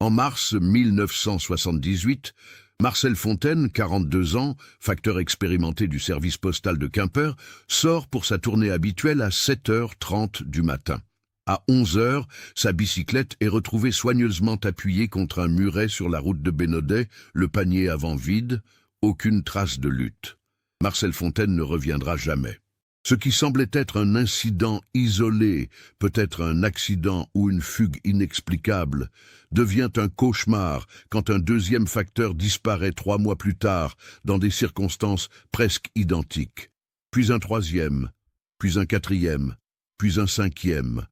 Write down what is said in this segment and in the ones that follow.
En mars 1978, Marcel Fontaine, 42 ans, facteur expérimenté du service postal de Quimper, sort pour sa tournée habituelle à 7h30 du matin. À 11h, sa bicyclette est retrouvée soigneusement appuyée contre un muret sur la route de Bénodet, le panier avant vide, aucune trace de lutte. Marcel Fontaine ne reviendra jamais. Ce qui semblait être un incident isolé, peut-être un accident ou une fugue inexplicable, devient un cauchemar quand un deuxième facteur disparaît 3 mois plus tard dans des circonstances presque identiques. Puis un troisième, puis un quatrième, puis un cinquième.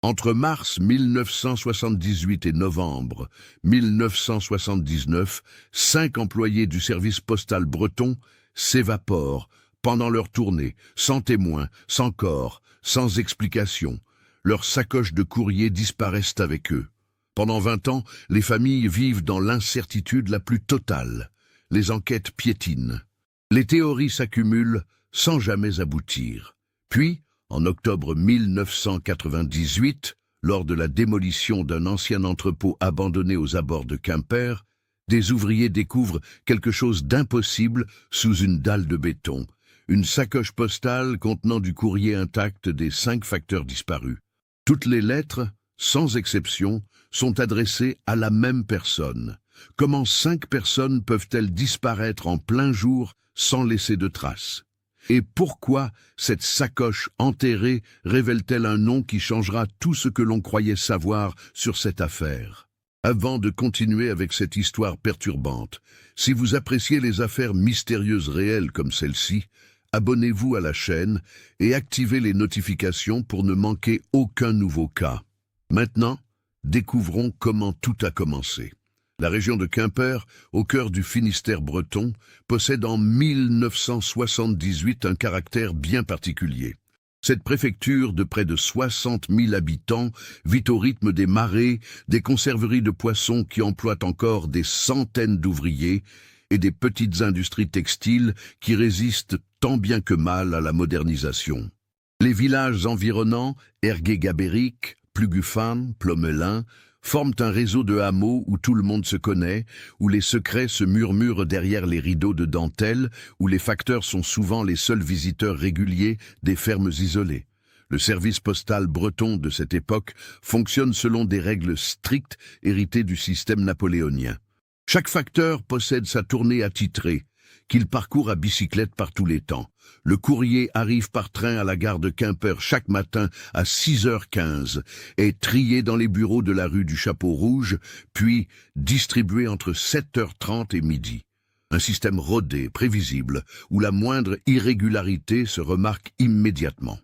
Entre mars 1978 et novembre 1979, 5 employés du service postal breton s'évaporent pendant leur tournée, sans témoin, sans corps, sans explication. Leurs sacoches de courrier disparaissent avec eux. Pendant 20 ans, les familles vivent dans l'incertitude la plus totale. Les enquêtes piétinent. Les théories s'accumulent sans jamais aboutir. Puis, en octobre 1998, lors de la démolition d'un ancien entrepôt abandonné aux abords de Quimper, des ouvriers découvrent quelque chose d'impossible sous une dalle de béton. Une sacoche postale contenant du courrier intact des 5 facteurs disparus. Toutes les lettres, sans exception, sont adressées à la même personne. Comment 5 personnes peuvent-elles disparaître en plein jour sans laisser de traces? Et pourquoi cette sacoche enterrée révèle-t-elle un nom qui changera tout ce que l'on croyait savoir sur cette affaire? Avant de continuer avec cette histoire perturbante, si vous appréciez les affaires mystérieuses réelles comme celle-ci, abonnez-vous à la chaîne et activez les notifications pour ne manquer aucun nouveau cas. Maintenant, découvrons comment tout a commencé. La région de Quimper, au cœur du Finistère breton, possède en 1978 un caractère bien particulier. Cette préfecture de près de 60 000 habitants vit au rythme des marées, des conserveries de poissons qui emploient encore des centaines d'ouvriers et des petites industries textiles qui résistent tant bien que mal à la modernisation. Les villages environnants, Ergué-Gabéric, Plugufan, Plomelin, forment un réseau de hameaux où tout le monde se connaît, où les secrets se murmurent derrière les rideaux de dentelle, où les facteurs sont souvent les seuls visiteurs réguliers des fermes isolées. Le service postal breton de cette époque fonctionne selon des règles strictes héritées du système napoléonien. Chaque facteur possède sa tournée attitrée, qu'il parcourt à bicyclette par tous les temps. Le courrier arrive par train à la gare de Quimper chaque matin à 6h15, est trié dans les bureaux de la rue du Chapeau Rouge, puis distribué entre 7h30 et midi. Un système rodé, prévisible, où la moindre irrégularité se remarque immédiatement.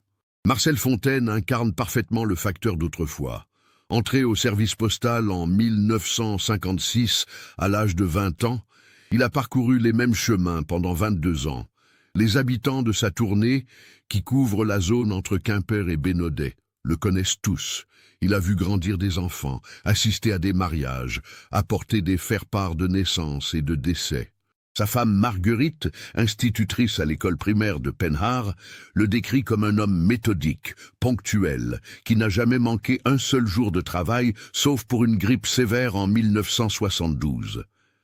Marcel Fontaine incarne parfaitement le facteur d'autrefois. Entré au service postal en 1956, à l'âge de 20 ans, il a parcouru les mêmes chemins pendant 22 ans. Les habitants de sa tournée, qui couvre la zone entre Quimper et Bénodet, le connaissent tous. Il a vu grandir des enfants, assister à des mariages, apporter des faire-part de naissance et de décès. Sa femme Marguerite, institutrice à l'école primaire de Penhar, le décrit comme un homme méthodique, ponctuel, qui n'a jamais manqué un seul jour de travail, sauf pour une grippe sévère en 1972.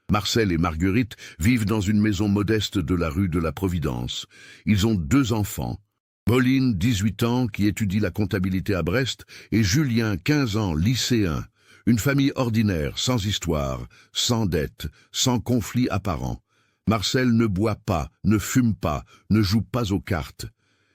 Marcel et Marguerite vivent dans une maison modeste de la rue de la Providence. Ils ont 2 enfants. Pauline, 18 ans, qui étudie la comptabilité à Brest, et Julien, 15 ans, lycéen. Une famille ordinaire, sans histoire, sans dette, sans conflit apparent. Marcel ne boit pas, ne fume pas, ne joue pas aux cartes.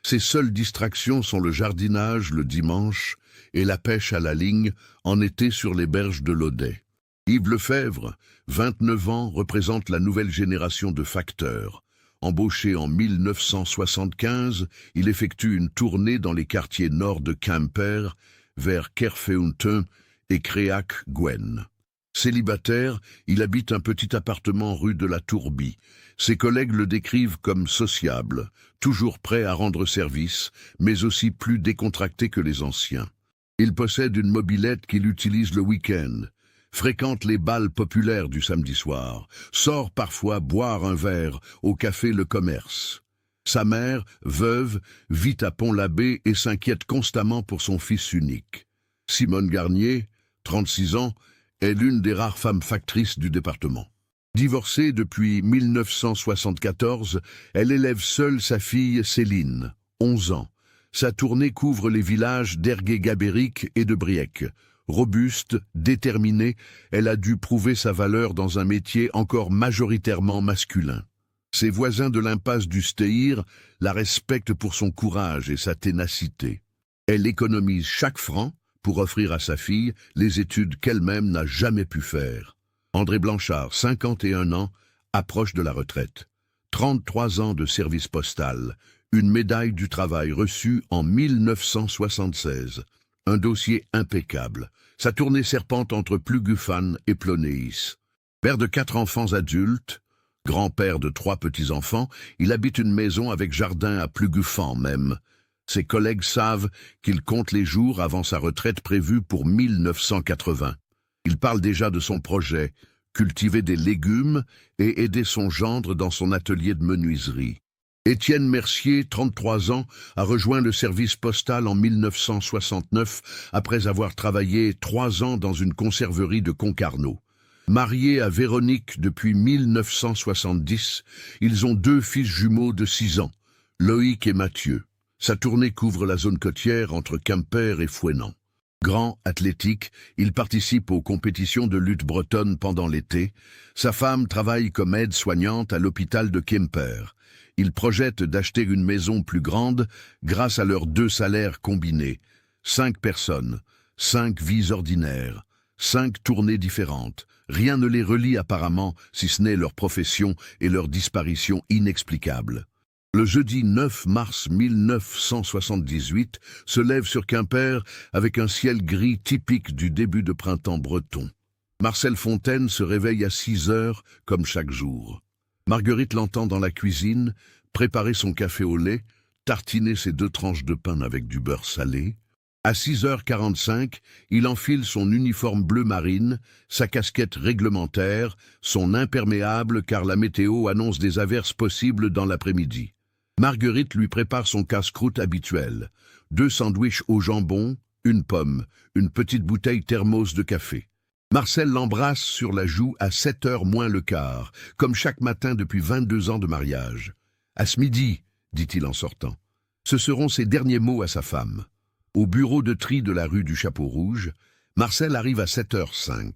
Ses seules distractions sont le jardinage le dimanche et la pêche à la ligne en été sur les berges de l'Audet. Yves Lefebvre, 29 ans, représente la nouvelle génération de facteurs. Embauché en 1975, il effectue une tournée dans les quartiers nord de Quimper, vers Kerfeunteun et Créac-Gouenne. Célibataire, il habite un petit appartement rue de la Tourbie. Ses collègues le décrivent comme sociable, toujours prêt à rendre service, mais aussi plus décontracté que les anciens. Il possède une mobilette qu'il utilise le week-end, fréquente les bals populaires du samedi soir, sort parfois boire un verre au café Le Commerce. Sa mère, veuve, vit à Pont-l'Abbé et s'inquiète constamment pour son fils unique. Simone Garnier, 36 ans, est l'une des rares femmes factrices du département. Divorcée depuis 1974, elle élève seule sa fille Céline, 11 ans. Sa tournée couvre les villages d'Ergué-Gabéric et de Briec. Robuste, déterminée, elle a dû prouver sa valeur dans un métier encore majoritairement masculin. Ses voisins de l'impasse du Stéhir la respectent pour son courage et sa ténacité. Elle économise chaque franc pour offrir à sa fille les études qu'elle-même n'a jamais pu faire. André Blanchard, 51 ans, approche de la retraite. 33 ans de service postal, une médaille du travail reçue en 1976. Un dossier impeccable. Sa tournée serpente entre Plugufan et Plonéis. Père de 4 enfants adultes, grand-père de 3 petits-enfants, il habite une maison avec jardin à Plugufan même. Ses collègues savent qu'il compte les jours avant sa retraite prévue pour 1980. Il parle déjà de son projet, cultiver des légumes et aider son gendre dans son atelier de menuiserie. Étienne Mercier, 33 ans, a rejoint le service postal en 1969 après avoir travaillé 3 ans dans une conserverie de Concarneau. Marié à Véronique depuis 1970, ils ont 2 fils jumeaux de 6 ans, Loïc et Mathieu. Sa tournée couvre la zone côtière entre Quimper et Fouesnant. Grand, athlétique, il participe aux compétitions de lutte bretonne pendant l'été. Sa femme travaille comme aide-soignante à l'hôpital de Quimper. Ils projettent d'acheter une maison plus grande grâce à leurs 2 salaires combinés. 5 personnes, 5 vies ordinaires, 5 tournées différentes. Rien ne les relie apparemment, si ce n'est leur profession et leur disparition inexplicable. Le jeudi 9 mars 1978 se lève sur Quimper avec un ciel gris typique du début de printemps breton. Marcel Fontaine se réveille à 6 heures comme chaque jour. Marguerite l'entend dans la cuisine, préparer son café au lait, tartiner ses 2 tranches de pain avec du beurre salé. À 6h45, il enfile son uniforme bleu marine, sa casquette réglementaire, son imperméable car la météo annonce des averses possibles dans l'après-midi. Marguerite lui prépare son casse-croûte habituel. 2 sandwichs au jambon, une pomme, une petite bouteille thermos de café. Marcel l'embrasse sur la joue à 7h moins le quart, comme chaque matin depuis 22 ans de mariage. « À ce midi, dit-il en sortant. Ce seront ses derniers mots à sa femme. Au bureau de tri de la rue du Chapeau Rouge, Marcel arrive à 7h05.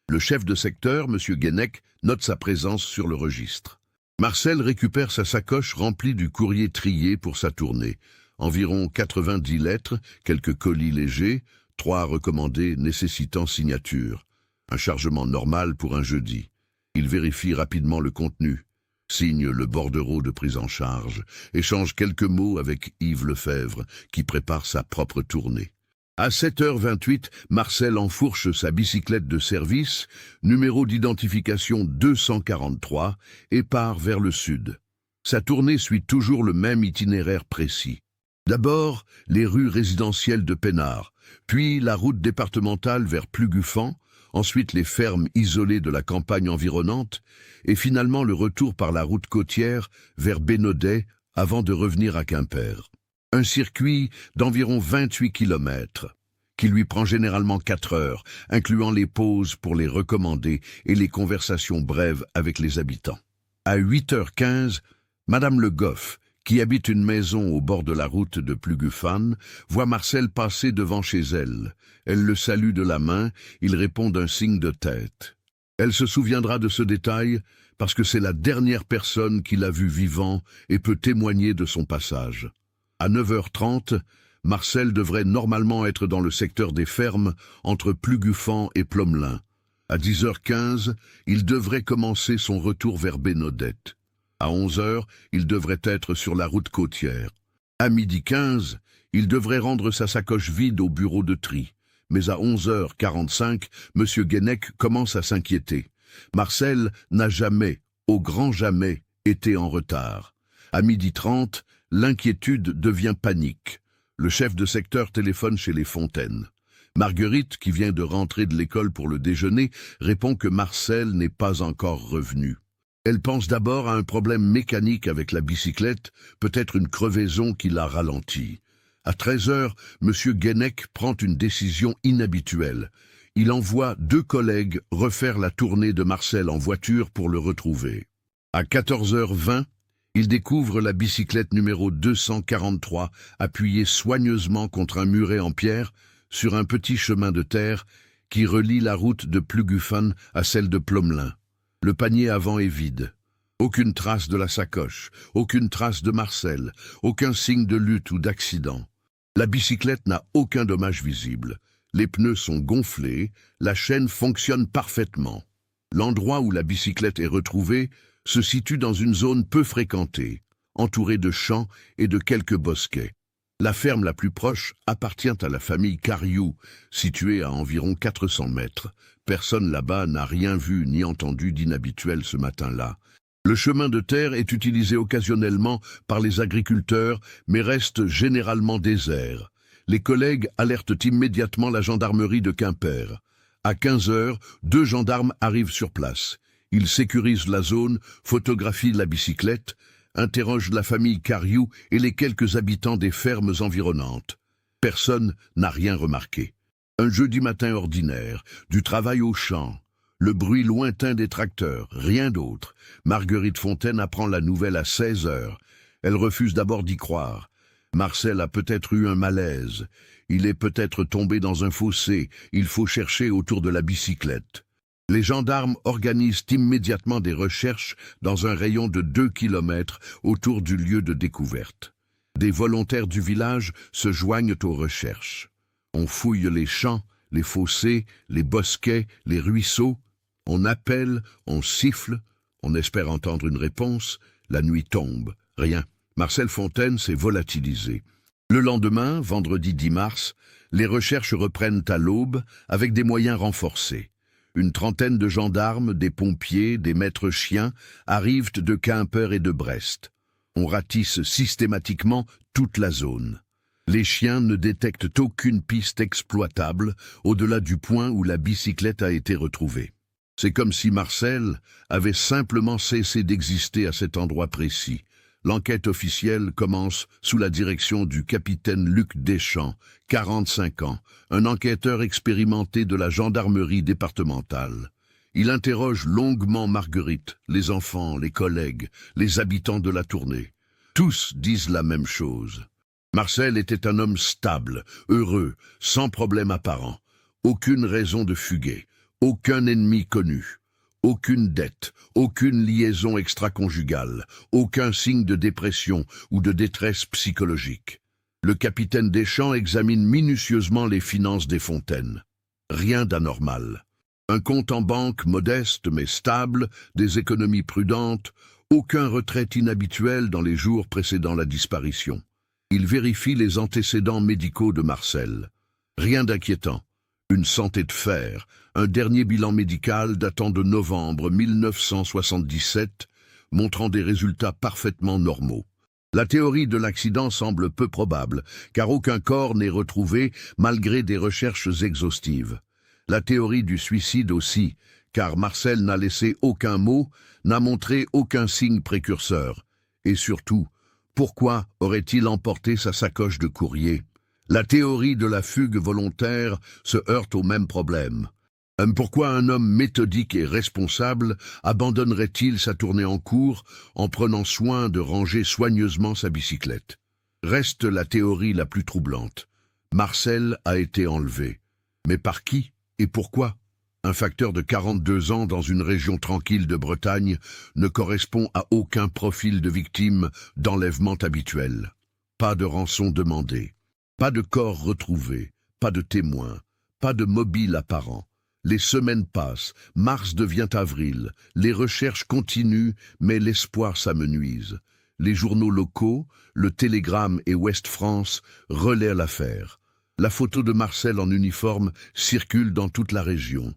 Le chef de secteur, M. Guenec, note sa présence sur le registre. Marcel récupère sa sacoche remplie du courrier trié pour sa tournée. Environ 90 lettres, quelques colis légers, 3 recommandés nécessitant signature. Un chargement normal pour un jeudi. Il vérifie rapidement le contenu, signe le bordereau de prise en charge, échange quelques mots avec Yves Lefebvre, qui prépare sa propre tournée. À 7h28, Marcel enfourche sa bicyclette de service, numéro d'identification 243, et part vers le sud. Sa tournée suit toujours le même itinéraire précis. D'abord, les rues résidentielles de Pénard, puis la route départementale vers Plugufan, ensuite les fermes isolées de la campagne environnante, et finalement le retour par la route côtière vers Bénodet avant de revenir à Quimper. Un circuit d'environ 28 km, qui lui prend généralement 4 heures, incluant les pauses pour les recommander et les conversations brèves avec les habitants. À 8h15, Madame Le Goff, qui habite une maison au bord de la route de Plugufan, voit Marcel passer devant chez elle. Elle le salue de la main, il répond d'un signe de tête. Elle se souviendra de ce détail parce que c'est la dernière personne qui l'a vu vivant et peut témoigner de son passage. À 9h30, Marcel devrait normalement être dans le secteur des fermes entre Plugufan et Plomelin. À 10h15, il devrait commencer son retour vers Bénodet. À 11h, il devrait être sur la route côtière. À 12h15, il devrait rendre sa sacoche vide au bureau de tri. Mais à 11h45, M. Guenec commence à s'inquiéter. Marcel n'a jamais, au grand jamais, été en retard. À 12h30, l'inquiétude devient panique. Le chef de secteur téléphone chez les Fontaines. Marguerite, qui vient de rentrer de l'école pour le déjeuner, répond que Marcel n'est pas encore revenu. Elle pense d'abord à un problème mécanique avec la bicyclette, peut-être une crevaison qui l'a ralenti. À 13h, M. Guenec prend une décision inhabituelle. il envoie 2 collègues refaire la tournée de Marcel en voiture pour le retrouver. À 14h20, il découvre la bicyclette numéro 243 appuyée soigneusement contre un muret en pierre sur un petit chemin de terre qui relie la route de Plugufan à celle de Plomelin. Le panier avant est vide. Aucune trace de la sacoche, aucune trace de Marcel, aucun signe de lutte ou d'accident. La bicyclette n'a aucun dommage visible. Les pneus sont gonflés, la chaîne fonctionne parfaitement. L'endroit où la bicyclette est retrouvée se situe dans une zone peu fréquentée, entourée de champs et de quelques bosquets. La ferme la plus proche appartient à la famille Cariou, située à environ 400 mètres. Personne là-bas n'a rien vu ni entendu d'inhabituel ce matin-là. Le chemin de terre est utilisé occasionnellement par les agriculteurs, mais reste généralement désert. Les collègues alertent immédiatement la gendarmerie de Quimper. À 15h, 2 gendarmes arrivent sur place. Ils sécurisent la zone, photographient la bicyclette, interrogent la famille Cariou et les quelques habitants des fermes environnantes. Personne n'a rien remarqué. Un jeudi matin ordinaire, du travail au champ, le bruit lointain des tracteurs, rien d'autre. Marguerite Fontaine apprend la nouvelle à 16h. Elle refuse d'abord d'y croire. Marcel a peut-être eu un malaise. Il est peut-être tombé dans un fossé. Il faut chercher autour de la bicyclette. Les gendarmes organisent immédiatement des recherches dans un rayon de 2 kilomètres autour du lieu de découverte. Des volontaires du village se joignent aux recherches. On fouille les champs, les fossés, les bosquets, les ruisseaux. On appelle, on siffle, on espère entendre une réponse. La nuit tombe, rien. Marcel Fontaine s'est volatilisé. Le lendemain, vendredi 10 mars, les recherches reprennent à l'aube avec des moyens renforcés. Une trentaine de gendarmes, des pompiers, des maîtres chiens arrivent de Quimper et de Brest. On ratisse systématiquement toute la zone. Les chiens ne détectent aucune piste exploitable au-delà du point où la bicyclette a été retrouvée. C'est comme si Marcel avait simplement cessé d'exister à cet endroit précis. L'enquête officielle commence sous la direction du capitaine Luc Deschamps, 45 ans, un enquêteur expérimenté de la gendarmerie départementale. Il interroge longuement Marguerite, les enfants, les collègues, les habitants de la tournée. Tous disent la même chose. Marcel était un homme stable, heureux, sans problème apparent. Aucune raison de fuguer, aucun ennemi connu. Aucune dette, aucune liaison extra-conjugale, aucun signe de dépression ou de détresse psychologique. Le capitaine Deschamps examine minutieusement les finances des Fontaines. Rien d'anormal. Un compte en banque modeste mais stable, des économies prudentes, aucun retrait inhabituel dans les jours précédant la disparition. Il vérifie les antécédents médicaux de Marcel. Rien d'inquiétant. Une santé de fer, un dernier bilan médical datant de novembre 1977, montrant des résultats parfaitement normaux. La théorie de l'accident semble peu probable, car aucun corps n'est retrouvé malgré des recherches exhaustives. La théorie du suicide aussi, car Marcel n'a laissé aucun mot, n'a montré aucun signe précurseur. Et surtout, pourquoi aurait-il emporté sa sacoche de courrier ? La théorie de la fugue volontaire se heurte au même problème. Pourquoi un homme méthodique et responsable abandonnerait-il sa tournée en cours en prenant soin de ranger soigneusement sa bicyclette? Reste la théorie la plus troublante. Marcel a été enlevé. Mais par qui et pourquoi? Un facteur de 42 ans dans une région tranquille de Bretagne ne correspond à aucun profil de victime d'enlèvement habituel. Pas de rançon demandée. Pas de corps retrouvé, pas de témoins, pas de mobile apparent. Les semaines passent, mars devient avril, les recherches continuent, mais l'espoir s'amenuise. Les journaux locaux, le Télégramme et Ouest France relaient l'affaire. La photo de Marcel en uniforme circule dans toute la région.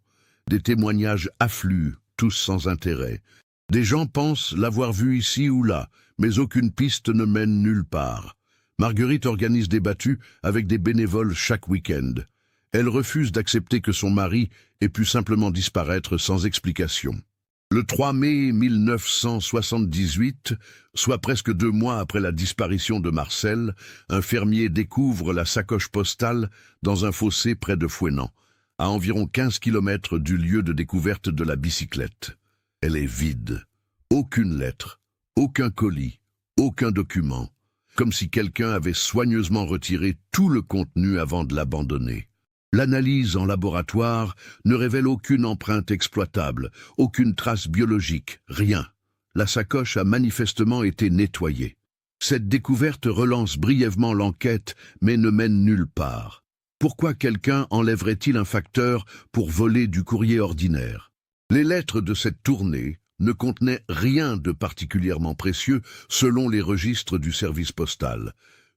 Des témoignages affluent, tous sans intérêt. Des gens pensent l'avoir vu ici ou là, mais aucune piste ne mène nulle part. Marguerite organise des battues avec des bénévoles chaque week-end. Elle refuse d'accepter que son mari ait pu simplement disparaître sans explication. Le 3 mai 1978, soit presque 2 mois après la disparition de Marcel, un fermier découvre la sacoche postale dans un fossé près de Fouesnant. à environ 15 kilomètres du lieu de découverte de la bicyclette. Elle est vide. Aucune lettre, aucun colis, aucun document, comme si quelqu'un avait soigneusement retiré tout le contenu avant de l'abandonner. L'analyse en laboratoire ne révèle aucune empreinte exploitable, aucune trace biologique, rien. La sacoche a manifestement été nettoyée. Cette découverte relance brièvement l'enquête, mais ne mène nulle part. Pourquoi quelqu'un enlèverait-il un facteur pour voler du courrier ordinaire? Les lettres de cette tournée ne contenaient rien de particulièrement précieux selon les registres du service postal.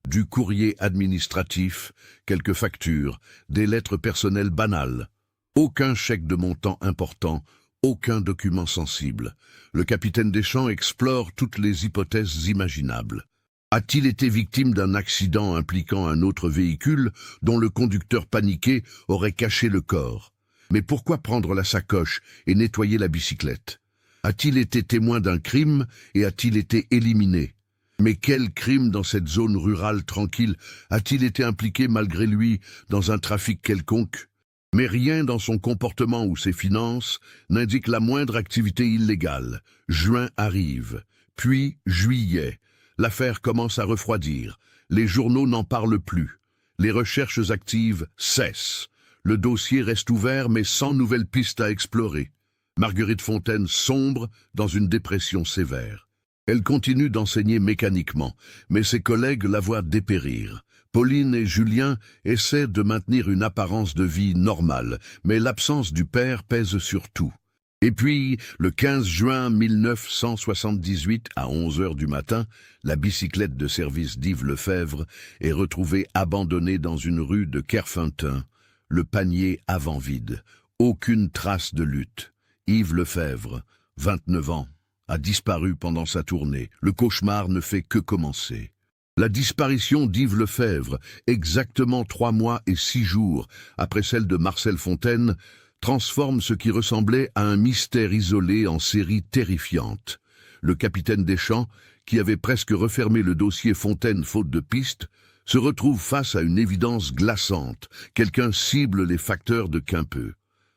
Du courrier administratif, quelques factures, des lettres personnelles banales. Aucun chèque de montant important, aucun document sensible. Le capitaine Deschamps explore toutes les hypothèses imaginables. A-t-il été victime d'un accident impliquant un autre véhicule dont le conducteur paniqué aurait caché le corps? Mais pourquoi prendre la sacoche et nettoyer la bicyclette? A-t-il été témoin d'un crime et a-t-il été éliminé? Mais quel crime dans cette zone rurale tranquille a-t-il été impliqué malgré lui dans un trafic quelconque? Mais rien dans son comportement ou ses finances n'indique la moindre activité illégale. Juin arrive, puis juillet. L'affaire commence à refroidir. Les journaux n'en parlent plus. Les recherches actives cessent. Le dossier reste ouvert mais sans nouvelles pistes à explorer. Marguerite Fontaine sombre dans une dépression sévère. Elle continue d'enseigner mécaniquement, mais ses collègues la voient dépérir. Pauline et Julien essaient de maintenir une apparence de vie normale, mais l'absence du père pèse sur tout. Et puis, le 15 juin 1978, à 11 heures du matin, la bicyclette de service d'Yves Lefebvre est retrouvée abandonnée dans une rue de Kerfeunteun, le panier avant vide. Aucune trace de lutte. Yves Lefebvre, 29 ans, a disparu pendant sa tournée. Le cauchemar ne fait que commencer. La disparition d'Yves Lefebvre, exactement 3 mois et 6 jours après celle de Marcel Fontaine, transforme ce qui ressemblait à un mystère isolé en série terrifiante. Le capitaine Deschamps, qui avait presque refermé le dossier Fontaine faute de piste, se retrouve face à une évidence glaçante. Quelqu'un cible les facteurs de Quimper.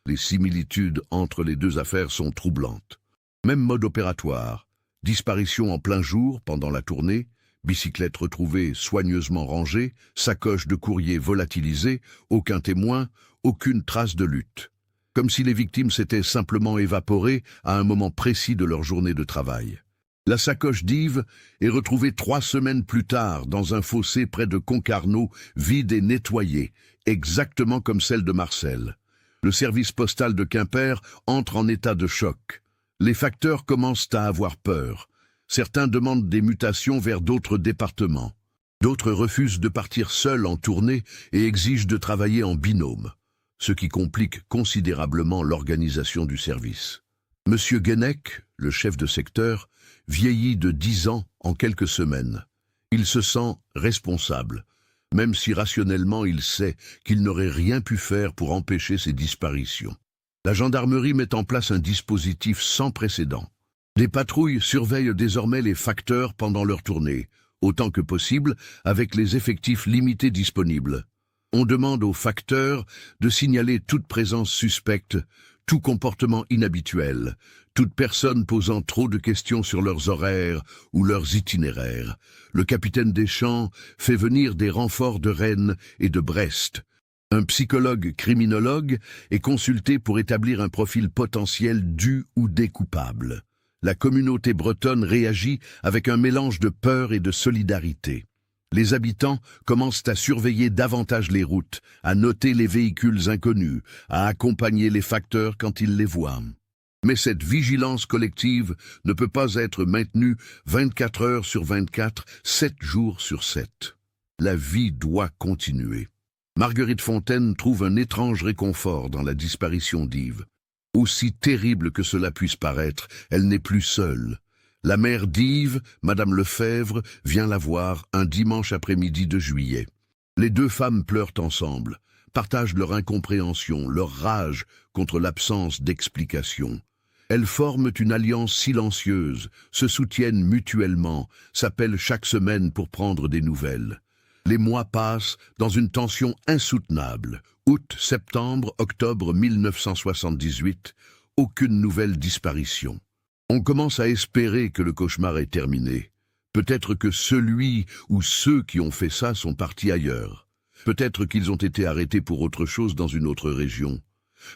Les similitudes entre les deux affaires sont troublantes. Même mode opératoire, disparition en plein jour pendant la tournée, bicyclette retrouvée soigneusement rangée, sacoche de courrier volatilisée, aucun témoin, aucune trace de lutte. Comme si les victimes s'étaient simplement évaporées à un moment précis de leur journée de travail. La sacoche d'Yves est retrouvée 3 semaines plus tard dans un fossé près de Concarneau, vide et nettoyée, exactement comme celle de Marcel. Le service postal de Quimper entre en état de choc. Les facteurs commencent à avoir peur. Certains demandent des mutations vers d'autres départements. D'autres refusent de partir seuls en tournée et exigent de travailler en binôme, ce qui complique considérablement l'organisation du service. Monsieur Guenec, le chef de secteur, vieillit de 10 ans en quelques semaines. Il se sent responsable, même si rationnellement il sait qu'il n'aurait rien pu faire pour empêcher ces disparitions. La gendarmerie met en place un dispositif sans précédent. Des patrouilles surveillent désormais les facteurs pendant leur tournée, autant que possible avec les effectifs limités disponibles. On demande aux facteurs de signaler toute présence suspecte, tout comportement inhabituel, toute personne posant trop de questions sur leurs horaires ou leurs itinéraires. Le capitaine Deschamps fait venir des renforts de Rennes et de Brest. Un psychologue criminologue est consulté pour établir un profil potentiel du ou des coupables. La communauté bretonne réagit avec un mélange de peur et de solidarité. Les habitants commencent à surveiller davantage les routes, à noter les véhicules inconnus, à accompagner les facteurs quand ils les voient. Mais cette vigilance collective ne peut pas être maintenue 24 heures sur 24, 7 jours sur 7. La vie doit continuer. Marguerite Fontaine trouve un étrange réconfort dans la disparition d'Yves. Aussi terrible que cela puisse paraître, elle n'est plus seule. La mère d'Yves, Madame Lefebvre, vient la voir un dimanche après-midi de juillet. Les deux femmes pleurent ensemble, partagent leur incompréhension, leur rage contre l'absence d'explication. Elles forment une alliance silencieuse, se soutiennent mutuellement, s'appellent chaque semaine pour prendre des nouvelles. Les mois passent dans une tension insoutenable. Août, septembre, octobre 1978, aucune nouvelle disparition. On commence à espérer que le cauchemar est terminé. Peut-être que celui ou ceux qui ont fait ça sont partis ailleurs. Peut-être qu'ils ont été arrêtés pour autre chose dans une autre région.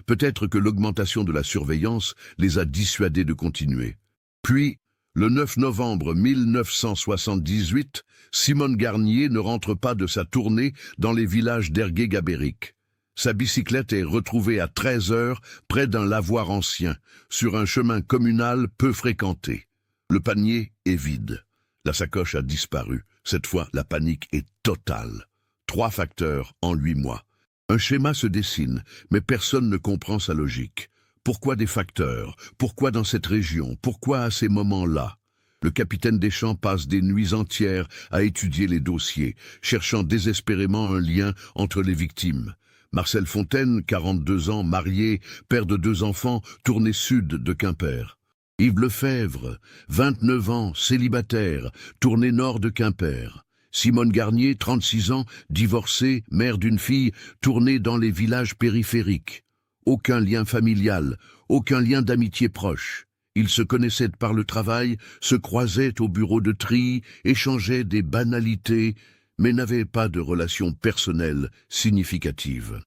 Peut-être que l'augmentation de la surveillance les a dissuadés de continuer. Puis, le 9 novembre 1978, Simone Garnier ne rentre pas de sa tournée dans les villages d'Ergué-Gabéric. Sa bicyclette est retrouvée à 13 heures près d'un lavoir ancien, sur un chemin communal peu fréquenté. Le panier est vide. La sacoche a disparu. Cette fois, la panique est totale. 3 facteurs en 8 mois. Un schéma se dessine, mais personne ne comprend sa logique. Pourquoi des facteurs? Pourquoi dans cette région? Pourquoi à ces moments-là? Le capitaine Deschamps passe des nuits entières à étudier les dossiers, cherchant désespérément un lien entre les victimes. Marcel Fontaine, 42 ans, marié, père de 2 enfants, tournée sud de Quimper. Yves Lefebvre, 29 ans, célibataire, tournée nord de Quimper. Simone Garnier, 36 ans, divorcée, mère d'une fille, tournée dans les villages périphériques. Aucun lien familial, aucun lien d'amitié proche. Ils se connaissaient par le travail, se croisaient au bureau de tri, échangeaient des banalités, mais n'avaient pas de relation personnelle significative.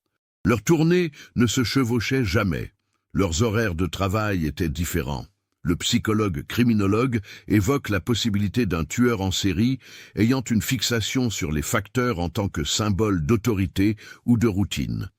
Leurs tournées ne se chevauchaient jamais. Leurs horaires de travail étaient différents. Le psychologue criminologue évoque la possibilité d'un tueur en série ayant une fixation sur les facteurs en tant que symbole d'autorité ou de routine.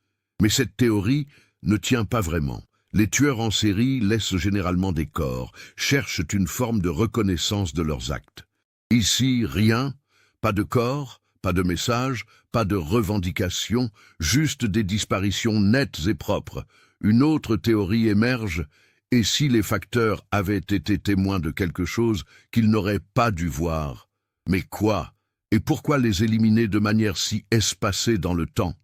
Mais cette théorie ne tient pas vraiment. Les tueurs en série laissent généralement des corps, cherchent une forme de reconnaissance de leurs actes. Ici, rien, pas de corps, pas de message, pas de revendication, juste des disparitions nettes et propres. Une autre théorie émerge. Et si les facteurs avaient été témoins de quelque chose qu'ils n'auraient pas dû voir? Mais quoi? Et pourquoi les éliminer de manière si espacée dans le temps?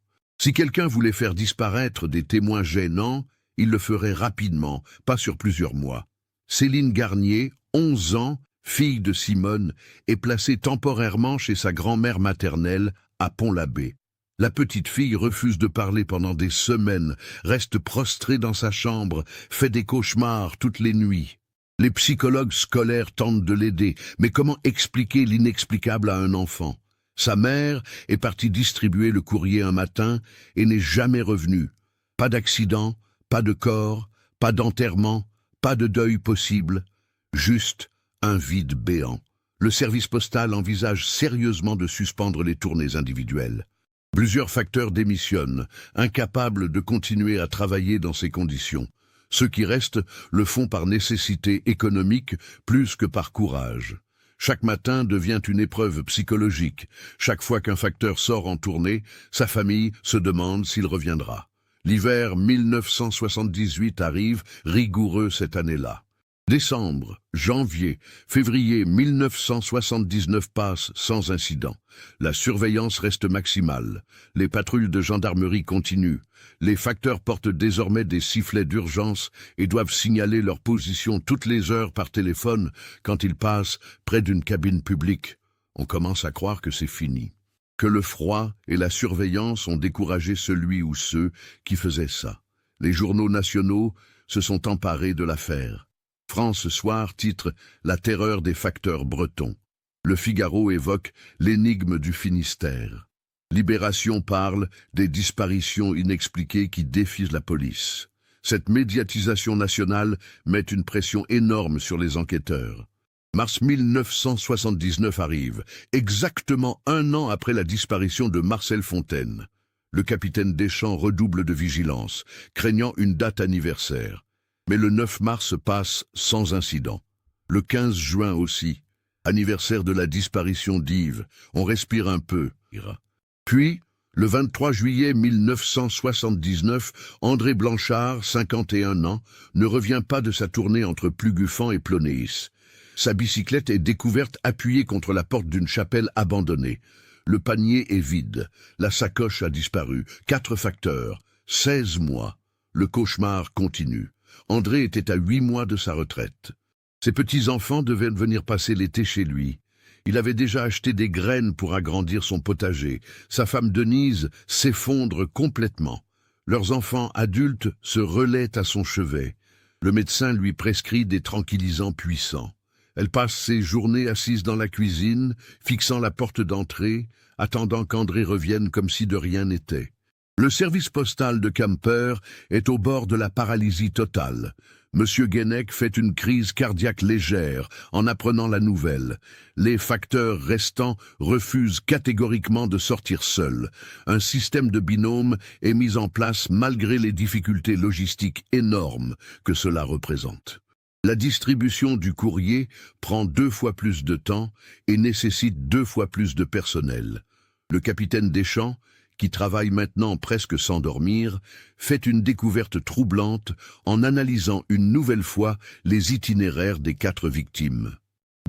Si quelqu'un voulait faire disparaître des témoins gênants, il le ferait rapidement, pas sur plusieurs mois. Céline Garnier, 11 ans, fille de Simone, est placée temporairement chez sa grand-mère maternelle à Pont-l'Abbé. La petite fille refuse de parler pendant des semaines, reste prostrée dans sa chambre, fait des cauchemars toutes les nuits. Les psychologues scolaires tentent de l'aider, mais comment expliquer l'inexplicable à un enfant? Sa mère est partie distribuer le courrier un matin et n'est jamais revenue. Pas d'accident, pas de corps, pas d'enterrement, pas de deuil possible, juste un vide béant. Le service postal envisage sérieusement de suspendre les tournées individuelles. Plusieurs facteurs démissionnent, incapables de continuer à travailler dans ces conditions. Ceux qui restent le font par nécessité économique plus que par courage. Chaque matin devient une épreuve psychologique. Chaque fois qu'un facteur sort en tournée, sa famille se demande s'il reviendra. L'hiver 1978 arrive, rigoureux cette année-là. Décembre, janvier, février 1979 passent sans incident. La surveillance reste maximale. Les patrouilles de gendarmerie continuent. Les facteurs portent désormais des sifflets d'urgence et doivent signaler leur position toutes les heures par téléphone quand ils passent près d'une cabine publique. On commence à croire que c'est fini. Que le froid et la surveillance ont découragé celui ou ceux qui faisaient ça. Les journaux nationaux se sont emparés de l'affaire. France Soir titre « La terreur des facteurs bretons ». Le Figaro évoque l'énigme du Finistère. Libération parle des disparitions inexpliquées qui défient la police. Cette médiatisation nationale met une pression énorme sur les enquêteurs. Mars 1979 arrive, exactement 1 an après la disparition de Marcel Fontaine. Le capitaine Deschamps redouble de vigilance, craignant une date anniversaire. Mais le 9 mars passe sans incident. Le 15 juin aussi, anniversaire de la disparition d'Yves, on respire un peu. Puis, le 23 juillet 1979, André Blanchard, 51 ans, ne revient pas de sa tournée entre Plugufan et Plonéis. Sa bicyclette est découverte appuyée contre la porte d'une chapelle abandonnée. Le panier est vide, la sacoche a disparu, 4 facteurs, 16 mois. Le cauchemar continue. André était à 8 mois de sa retraite. Ses petits-enfants devaient venir passer l'été chez lui. Il avait déjà acheté des graines pour agrandir son potager. Sa femme Denise s'effondre complètement. Leurs enfants adultes se relaient à son chevet. Le médecin lui prescrit des tranquillisants puissants. Elle passe ses journées assise dans la cuisine, fixant la porte d'entrée, attendant qu'André revienne comme si de rien n'était. Le service postal de Quimper est au bord de la paralysie totale. Monsieur Guénec fait une crise cardiaque légère en apprenant la nouvelle. Les facteurs restants refusent catégoriquement de sortir seuls. Un système de binôme est mis en place malgré les difficultés logistiques énormes que cela représente. La distribution du courrier prend 2 fois plus de temps et nécessite 2 fois plus de personnel. Le capitaine Deschamps, qui travaille maintenant presque sans dormir, fait une découverte troublante en analysant une nouvelle fois les itinéraires des 4 victimes.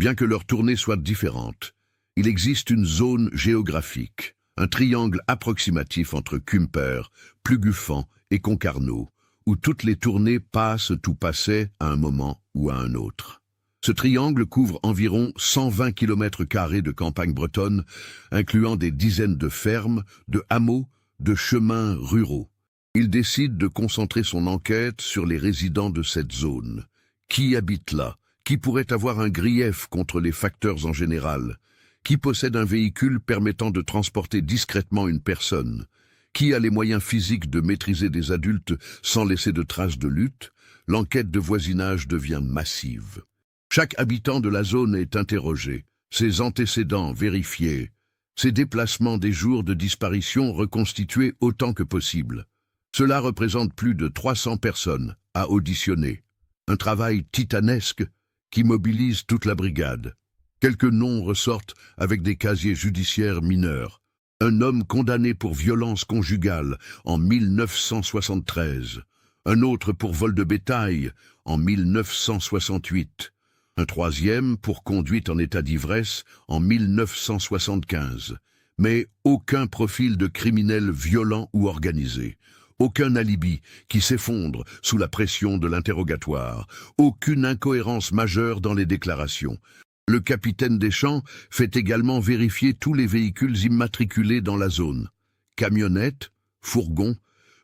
Bien que leurs tournées soient différentes, il existe une zone géographique, un triangle approximatif entre Quimper, Plugufan et Concarneau, où toutes les tournées passent ou passaient à un moment ou à un autre. Ce triangle couvre environ 120 km² de campagne bretonne, incluant des dizaines de fermes, de hameaux, de chemins ruraux. Il décide de concentrer son enquête sur les résidents de cette zone. Qui habite là? Qui pourrait avoir un grief contre les facteurs en général? Qui possède un véhicule permettant de transporter discrètement une personne? Qui a les moyens physiques de maîtriser des adultes sans laisser de traces de lutte? L'enquête de voisinage devient massive. Chaque habitant de la zone est interrogé, ses antécédents vérifiés, ses déplacements des jours de disparition reconstitués autant que possible. Cela représente plus de 300 personnes à auditionner. Un travail titanesque qui mobilise toute la brigade. Quelques noms ressortent avec des casiers judiciaires mineurs. Un homme condamné pour violence conjugale en 1973. Un autre pour vol de bétail en 1968. Un troisième pour conduite en état d'ivresse en 1975. Mais aucun profil de criminel violent ou organisé. Aucun alibi qui s'effondre sous la pression de l'interrogatoire. Aucune incohérence majeure dans les déclarations. Le capitaine Deschamps fait également vérifier tous les véhicules immatriculés dans la zone. Camionnettes, fourgons,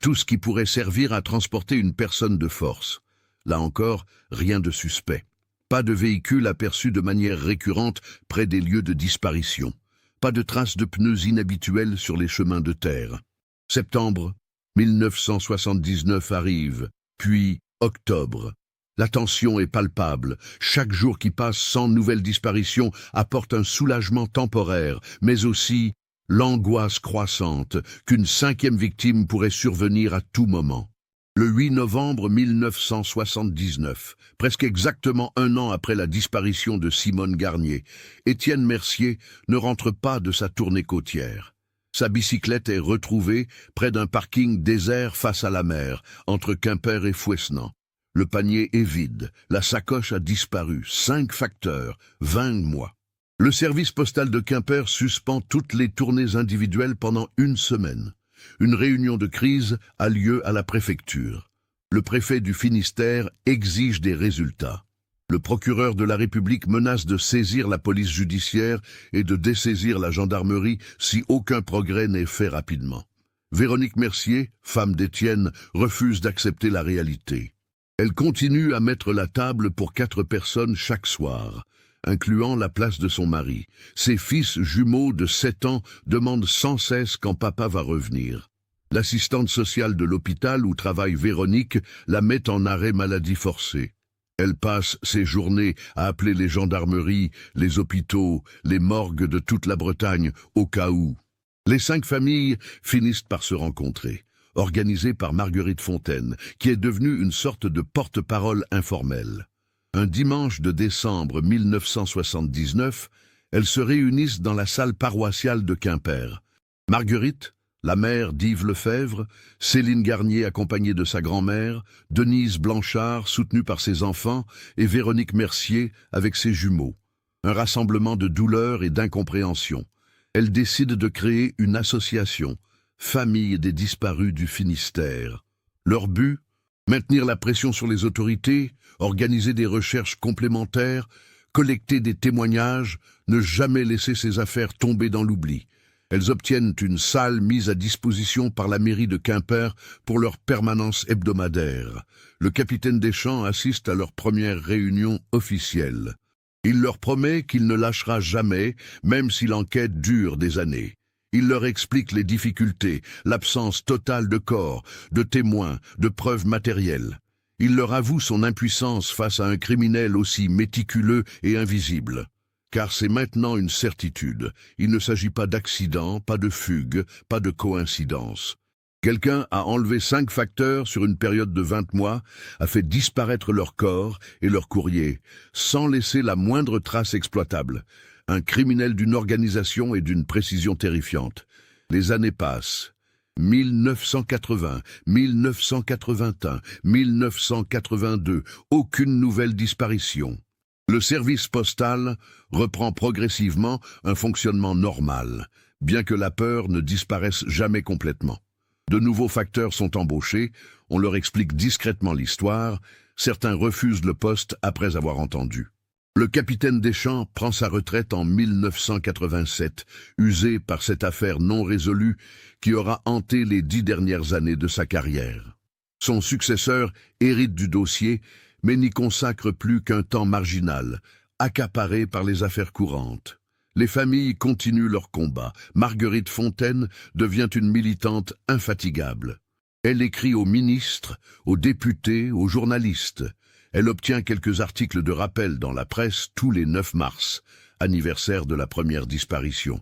tout ce qui pourrait servir à transporter une personne de force. Là encore, rien de suspect. Pas de véhicule aperçu de manière récurrente près des lieux de disparition. Pas de traces de pneus inhabituels sur les chemins de terre. Septembre 1979 arrive, puis octobre. La tension est palpable. Chaque jour qui passe sans nouvelle disparition apporte un soulagement temporaire, mais aussi l'angoisse croissante qu'une 5e victime pourrait survenir à tout moment. Le 8 novembre 1979, presque exactement 1 an après la disparition de Simone Garnier, Étienne Mercier ne rentre pas de sa tournée côtière. Sa bicyclette est retrouvée près d'un parking désert face à la mer, entre Quimper et Fouesnant. Le panier est vide, la sacoche a disparu, 5 facteurs, 20 mois. Le service postal de Quimper suspend toutes les tournées individuelles pendant 1 semaine. Une réunion de crise a lieu à la préfecture. Le préfet du Finistère exige des résultats. Le procureur de la République menace de saisir la police judiciaire et de dessaisir la gendarmerie si aucun progrès n'est fait rapidement. Véronique Mercier, femme d'Étienne, refuse d'accepter la réalité. Elle continue à mettre la table pour 4 personnes chaque soir, incluant la place de son mari. Ses fils jumeaux de 7 ans demandent sans cesse quand papa va revenir. L'assistante sociale de l'hôpital où travaille Véronique la met en arrêt maladie forcée. Elle passe ses journées à appeler les gendarmeries, les hôpitaux, les morgues de toute la Bretagne, au cas où. Les 5 familles finissent par se rencontrer, organisées par Marguerite Fontaine, qui est devenue une sorte de porte-parole informelle. Un dimanche de décembre 1979, elles se réunissent dans la salle paroissiale de Quimper. Marguerite, la mère d'Yves Lefebvre, Céline Garnier accompagnée de sa grand-mère, Denise Blanchard soutenue par ses enfants et Véronique Mercier avec ses jumeaux. Un rassemblement de douleur et d'incompréhension. Elles décident de créer une association, Famille des disparus du Finistère. Leur but? Maintenir la pression sur les autorités, organiser des recherches complémentaires, collecter des témoignages, ne jamais laisser ses affaires tomber dans l'oubli. Elles obtiennent une salle mise à disposition par la mairie de Quimper pour leur permanence hebdomadaire. Le capitaine Deschamps assiste à leur première réunion officielle. Il leur promet qu'il ne lâchera jamais, même si l'enquête dure des années. Il leur explique les difficultés, l'absence totale de corps, de témoins, de preuves matérielles. Il leur avoue son impuissance face à un criminel aussi méticuleux et invisible. Car c'est maintenant une certitude. Il ne s'agit pas d'accident, pas de fugue, pas de coïncidence. Quelqu'un a enlevé 5 facteurs sur une période de 20 mois, a fait disparaître leur corps et leur courrier, sans laisser la moindre trace exploitable. Un criminel d'une organisation et d'une précision terrifiante. Les années passent. 1980, 1981, 1982, aucune nouvelle disparition. Le service postal reprend progressivement un fonctionnement normal, bien que la peur ne disparaisse jamais complètement. De nouveaux facteurs sont embauchés, on leur explique discrètement l'histoire, certains refusent le poste après avoir entendu. Le capitaine Deschamps prend sa retraite en 1987, usé par cette affaire non résolue qui aura hanté les 10 dernières années de sa carrière. Son successeur hérite du dossier, mais n'y consacre plus qu'un temps marginal, accaparé par les affaires courantes. Les familles continuent leur combat. Marguerite Fontaine devient une militante infatigable. Elle écrit aux ministres, aux députés, aux journalistes. Elle obtient quelques articles de rappel dans la presse tous les 9 mars, anniversaire de la première disparition.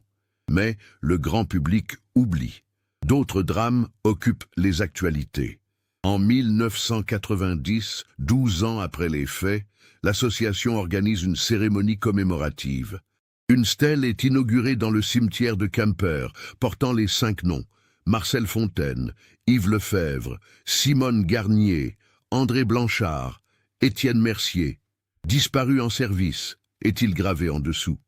Mais le grand public oublie. D'autres drames occupent les actualités. En 1990, 12 ans après les faits, l'association organise une cérémonie commémorative. Une stèle est inaugurée dans le cimetière de Quimper, portant les 5 noms: Marcel Fontaine, Yves Lefebvre, Simone Garnier, André Blanchard, Étienne Mercier. Disparu en service, est-il gravé en dessous.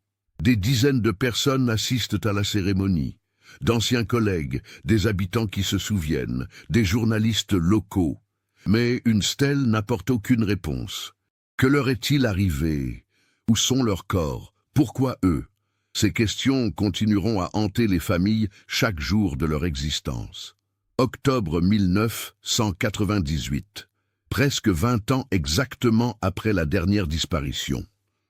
Des dizaines de personnes assistent à la cérémonie. D'anciens collègues, des habitants qui se souviennent, des journalistes locaux. Mais une stèle n'apporte aucune réponse. Que leur est-il arrivé? Où sont leurs corps? Pourquoi eux? Ces questions continueront à hanter les familles chaque jour de leur existence. Octobre 1998. Presque 20 ans exactement après la dernière disparition.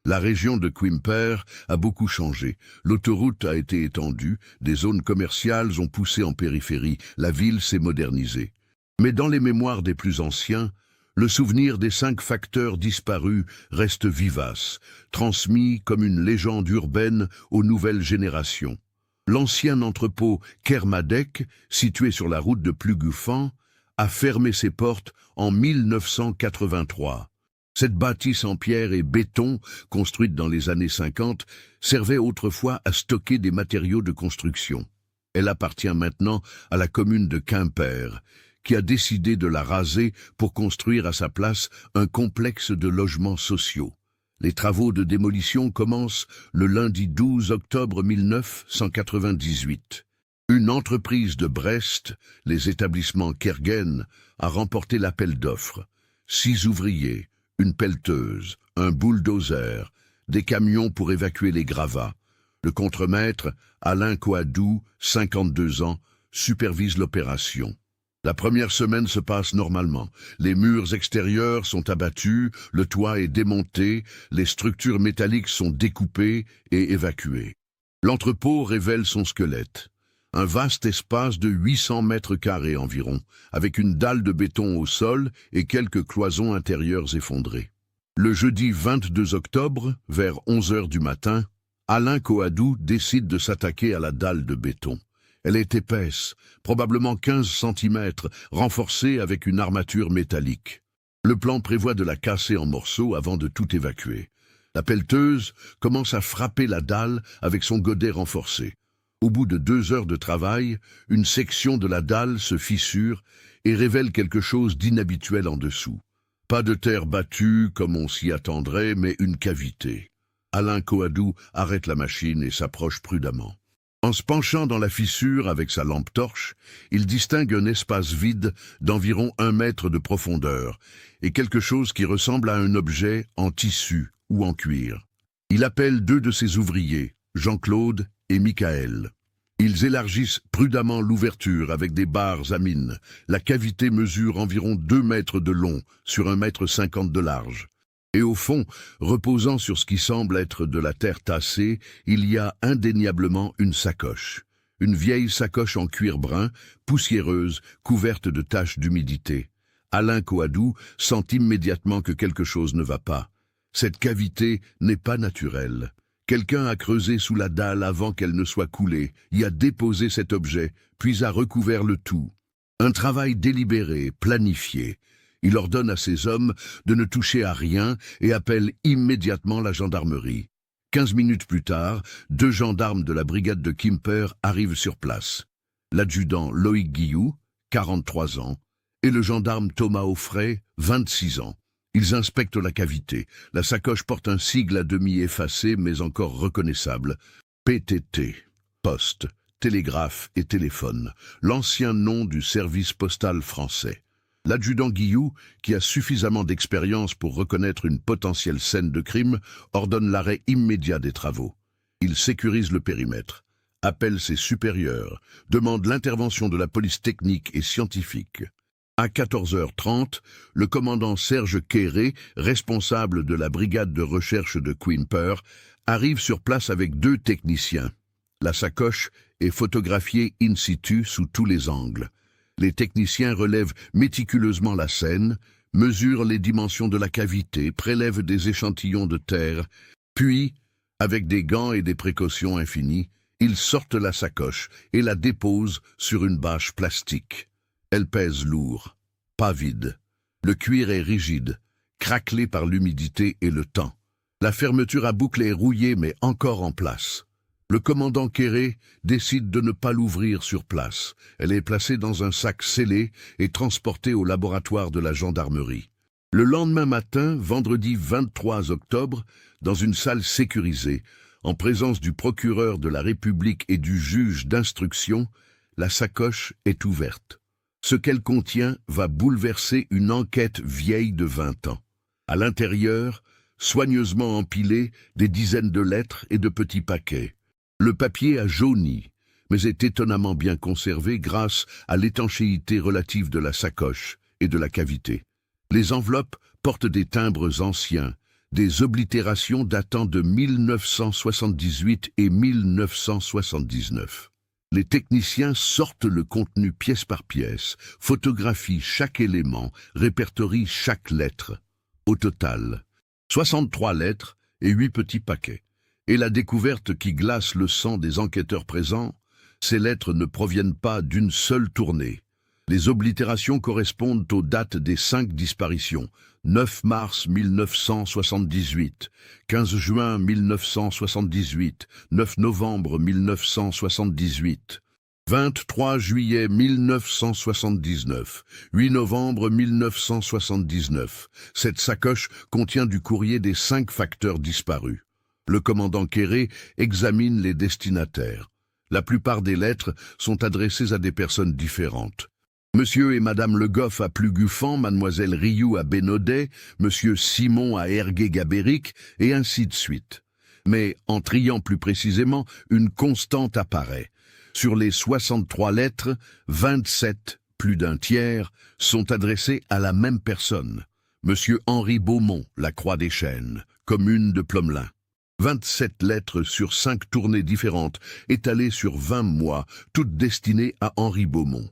La région de Quimper a beaucoup changé. L'autoroute a été étendue, des zones commerciales ont poussé en périphérie, la ville s'est modernisée. Mais dans les mémoires des plus anciens, le souvenir des 5 facteurs disparus reste vivace, transmis comme une légende urbaine aux nouvelles générations. L'ancien entrepôt Kermadec, situé sur la route de Plugufan, a fermé ses portes en 1983. Cette bâtisse en pierre et béton, construite dans les années 50, servait autrefois à stocker des matériaux de construction. Elle appartient maintenant à la commune de Quimper, qui a décidé de la raser pour construire à sa place un complexe de logements sociaux. Les travaux de démolition commencent le lundi 12 octobre 1998. Une entreprise de Brest, les établissements Kergen, a remporté l'appel d'offres. 6 ouvriers, une pelleteuse, un bulldozer, des camions pour évacuer les gravats. Le contremaître, Alain Coadou, 52 ans, supervise l'opération. La première semaine se passe normalement. Les murs extérieurs sont abattus, le toit est démonté, les structures métalliques sont découpées et évacuées. L'entrepôt révèle son squelette. Un vaste espace de 800 mètres carrés environ, avec une dalle de béton au sol et quelques cloisons intérieures effondrées. Le jeudi 22 octobre, vers 11 heures du matin, Alain Coadou décide de s'attaquer à la dalle de béton. Elle est épaisse, probablement 15 cm, renforcée avec une armature métallique. Le plan prévoit de la casser en morceaux avant de tout évacuer. La pelleteuse commence à frapper la dalle avec son godet renforcé. Au bout de 2 heures de travail, une section de la dalle se fissure et révèle quelque chose d'inhabituel en dessous. Pas de terre battue comme on s'y attendrait, mais une cavité. Alain Coadou arrête la machine et s'approche prudemment. En se penchant dans la fissure avec sa lampe torche, il distingue un espace vide d'environ 1 mètre de profondeur et quelque chose qui ressemble à un objet en tissu ou en cuir. Il appelle deux de ses ouvriers, Jean-Claude et Michael. Ils élargissent prudemment l'ouverture avec des barres à mine. La cavité mesure environ 2 mètres de long sur 1,50 m de large. Et au fond, reposant sur ce qui semble être de la terre tassée, il y a indéniablement une sacoche. Une vieille sacoche en cuir brun, poussiéreuse, couverte de taches d'humidité. Alain Coadou sent immédiatement que quelque chose ne va pas. Cette cavité n'est pas naturelle. Quelqu'un a creusé sous la dalle avant qu'elle ne soit coulée, y a déposé cet objet, puis a recouvert le tout. Un travail délibéré, planifié. Il ordonne à ses hommes de ne toucher à rien et appelle immédiatement la gendarmerie. 15 minutes plus tard, 2 gendarmes de la brigade de Quimper arrivent sur place. L'adjudant Loïc Guilloux, 43 ans, et le gendarme Thomas Auffray, 26 ans. Ils inspectent la cavité. La sacoche porte un sigle à demi effacé mais encore reconnaissable. PTT, Poste, Télégraphe et Téléphone, l'ancien nom du service postal français. L'adjudant Guilloux, qui a suffisamment d'expérience pour reconnaître une potentielle scène de crime, ordonne l'arrêt immédiat des travaux. Il sécurise le périmètre, appelle ses supérieurs, demande l'intervention de la police technique et scientifique. À 14h30, le commandant Serge Quéré, responsable de la brigade de recherche de Quimper, arrive sur place avec 2 techniciens. La sacoche est photographiée in situ sous tous les angles. Les techniciens relèvent méticuleusement la scène, mesurent les dimensions de la cavité, prélèvent des échantillons de terre, puis, avec des gants et des précautions infinies, ils sortent la sacoche et la déposent sur une bâche plastique. Elle pèse lourd, pas vide. Le cuir est rigide, craquelé par l'humidité et le temps. La fermeture à boucle est rouillée mais encore en place. Le commandant Quéré décide de ne pas l'ouvrir sur place. Elle est placée dans un sac scellé et transportée au laboratoire de la gendarmerie. Le lendemain matin, vendredi 23 octobre, dans une salle sécurisée, en présence du procureur de la République et du juge d'instruction, la sacoche est ouverte. Ce qu'elle contient va bouleverser une enquête vieille de 20 ans. À l'intérieur, soigneusement empilées, des dizaines de lettres et de petits paquets. Le papier a jauni, mais est étonnamment bien conservé grâce à l'étanchéité relative de la sacoche et de la cavité. Les enveloppes portent des timbres anciens, des oblitérations datant de 1978 et 1979. Les techniciens sortent le contenu pièce par pièce, photographient chaque élément, répertorient chaque lettre. Au total, 63 lettres et 8 petits paquets. Et la découverte qui glace le sang des enquêteurs présents, ces lettres ne proviennent pas d'une seule tournée. Les oblitérations correspondent aux dates des 5 disparitions. 9 mars 1978, 15 juin 1978, 9 novembre 1978, 23 juillet 1979, 8 novembre 1979. Cette sacoche contient du courrier des 5 facteurs disparus. Le commandant Quéré examine les destinataires. La plupart des lettres sont adressées à des personnes différentes. Monsieur et Madame Le Goff à Pluguffan, Mademoiselle Rioux à Bénodet, Monsieur Simon à Ergué-Gabéric, et ainsi de suite. Mais, en triant plus précisément, une constante apparaît. Sur les 63 lettres, 27, plus d'un tiers, sont adressées à la même personne. Monsieur Henri Beaumont, La Croix-des-Chênes, commune de Plomelin. 27 lettres sur 5 tournées différentes, étalées sur 20 mois, toutes destinées à Henri Beaumont.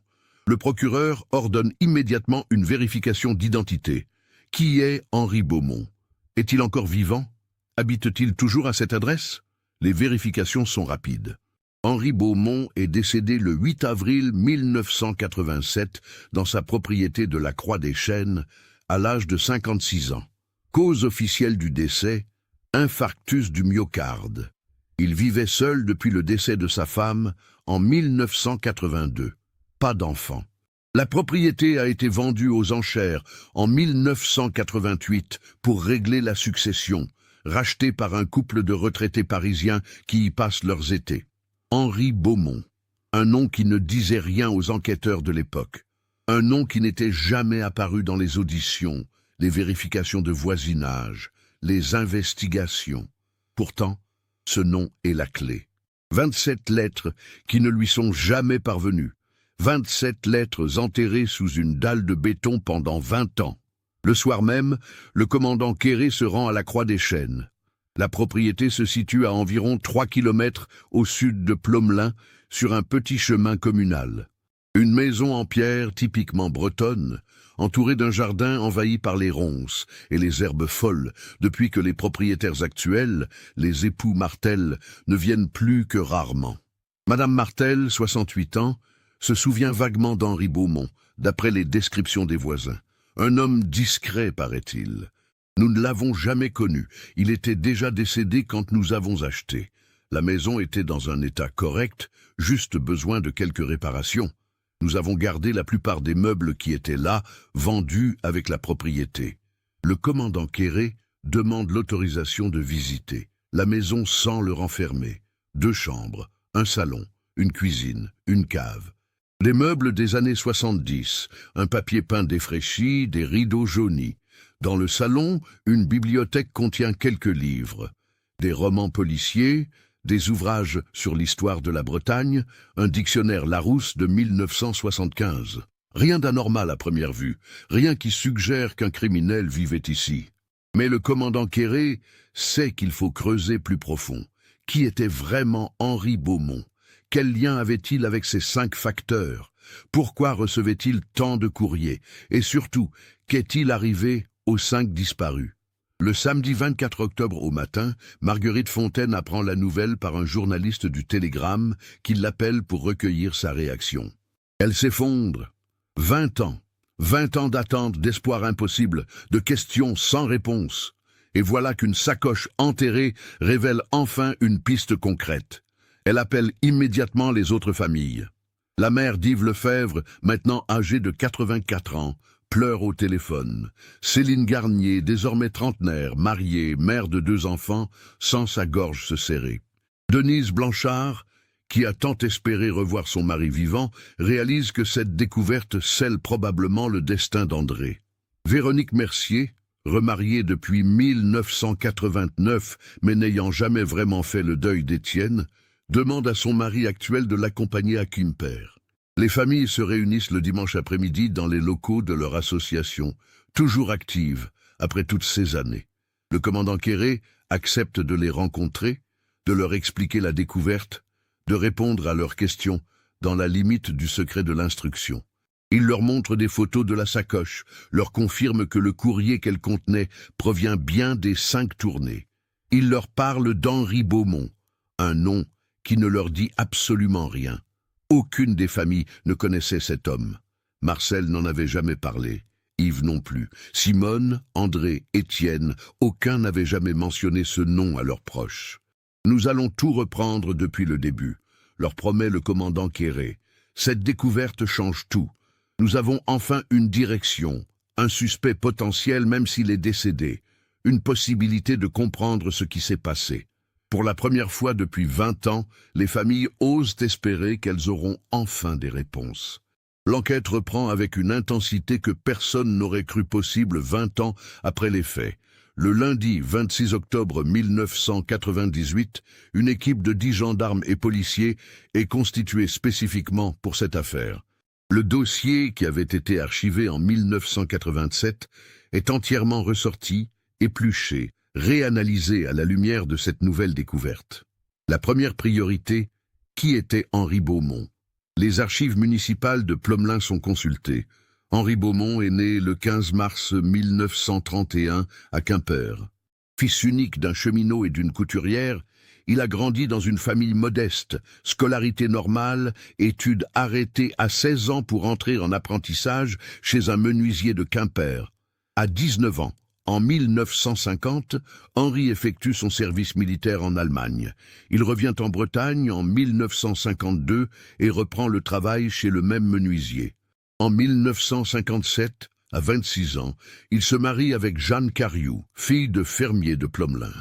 Le procureur ordonne immédiatement une vérification d'identité. Qui est Henri Beaumont? Est-il encore vivant? Habite-t-il toujours à cette adresse? Les vérifications sont rapides. Henri Beaumont est décédé le 8 avril 1987 dans sa propriété de la Croix-des-Chênes, à l'âge de 56 ans. Cause officielle du décès, infarctus du myocarde. Il vivait seul depuis le décès de sa femme en 1982. Pas d'enfant. La propriété a été vendue aux enchères en 1988 pour régler la succession, rachetée par un couple de retraités parisiens qui y passent leurs étés. Henri Beaumont, un nom qui ne disait rien aux enquêteurs de l'époque, un nom qui n'était jamais apparu dans les auditions, les vérifications de voisinage, les investigations. Pourtant, ce nom est la clé. 27 lettres qui ne lui sont jamais parvenues. 27 lettres enterrées sous une dalle de béton pendant 20 ans. Le soir même, le commandant Quéré se rend à la Croix des Chênes. La propriété se situe à environ 3 kilomètres au sud de Plomelin, sur un petit chemin communal. Une maison en pierre typiquement bretonne, entourée d'un jardin envahi par les ronces et les herbes folles, depuis que les propriétaires actuels, les époux Martel, ne viennent plus que rarement. Madame Martel, 68 ans, se souvient vaguement d'Henri Beaumont, d'après les descriptions des voisins. Un homme discret, paraît-il. Nous ne l'avons jamais connu. Il était déjà décédé quand nous avons acheté. La maison était dans un état correct, juste besoin de quelques réparations. Nous avons gardé la plupart des meubles qui étaient là, vendus avec la propriété. Le commandant Quéré demande l'autorisation de visiter. La maison sans le renfermer. 2 chambres, un salon, une cuisine, une cave. Des meubles des années 70, un papier peint défraîchi, des rideaux jaunis. Dans le salon, une bibliothèque contient quelques livres. Des romans policiers, des ouvrages sur l'histoire de la Bretagne, un dictionnaire Larousse de 1975. Rien d'anormal à première vue, rien qui suggère qu'un criminel vivait ici. Mais le commandant Quéré sait qu'il faut creuser plus profond. Qui était vraiment Henri Beaumont? Quel lien avait-il avec ces 5 facteurs? Pourquoi recevait-il tant de courriers? Et surtout, qu'est-il arrivé aux 5 disparus? Le samedi 24 octobre au matin, Marguerite Fontaine apprend la nouvelle par un journaliste du Télégramme qui l'appelle pour recueillir sa réaction. Elle s'effondre. 20 ans. 20 ans d'attente, d'espoir impossible, de questions sans réponse. Et voilà qu'une sacoche enterrée révèle enfin une piste concrète. Elle appelle immédiatement les autres familles. La mère d'Yves Lefebvre, maintenant âgée de 84 ans, pleure au téléphone. Céline Garnier, désormais trentenaire, mariée, mère de 2 enfants, sent sa gorge se serrer. Denise Blanchard, qui a tant espéré revoir son mari vivant, réalise que cette découverte scelle probablement le destin d'André. Véronique Mercier, remariée depuis 1989, mais n'ayant jamais vraiment fait le deuil d'Étienne, demande à son mari actuel de l'accompagner à Quimper. Les familles se réunissent le dimanche après-midi dans les locaux de leur association, toujours active après toutes ces années. Le commandant Quéré accepte de les rencontrer, de leur expliquer la découverte, de répondre à leurs questions dans la limite du secret de l'instruction. Il leur montre des photos de la sacoche, leur confirme que le courrier qu'elle contenait provient bien des 5 tournées. Il leur parle d'Henri Beaumont, un nom qui ne leur dit absolument rien. Aucune des familles ne connaissait cet homme. Marcel n'en avait jamais parlé, Yves non plus. Simone, André, Étienne, aucun n'avait jamais mentionné ce nom à leurs proches. Nous allons tout reprendre depuis le début, leur promet le commandant Quéré. Cette découverte change tout. Nous avons enfin une direction, un suspect potentiel même s'il est décédé, une possibilité de comprendre ce qui s'est passé. Pour la première fois depuis 20 ans, les familles osent espérer qu'elles auront enfin des réponses. L'enquête reprend avec une intensité que personne n'aurait cru possible 20 ans après les faits. Le lundi 26 octobre 1998, une équipe de 10 gendarmes et policiers est constituée spécifiquement pour cette affaire. Le dossier, qui avait été archivé en 1987, est entièrement ressorti, épluché, réanalysé à la lumière de cette nouvelle découverte. La première priorité, qui était Henri Beaumont? Les archives municipales de Plomelin sont consultées. Henri Beaumont est né le 15 mars 1931 à Quimper. Fils unique d'un cheminot et d'une couturière, il a grandi dans une famille modeste, scolarité normale, études arrêtées à 16 ans pour entrer en apprentissage chez un menuisier de Quimper. À 19 ans, en 1950, Henri effectue son service militaire en Allemagne. Il revient en Bretagne en 1952 et reprend le travail chez le même menuisier. En 1957, à 26 ans, il se marie avec Jeanne Cariou, fille de fermier de Plomelin.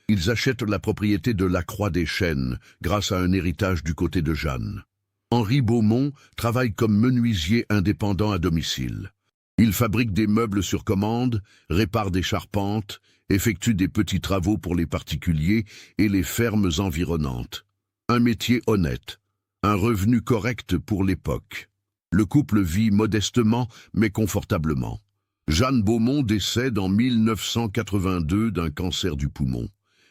Ils achètent la propriété de la Croix des Chênes grâce à un héritage du côté de Jeanne. Henri Beaumont travaille comme menuisier indépendant à domicile. Il fabrique des meubles sur commande, répare des charpentes effectue des petits travaux pour les particuliers et les fermes environnantes. Un métier honnête, un revenu correct pour l'époque. Le couple vit modestement mais confortablement. Jeanne Beaumont décède en 1982 d'un cancer du poumon.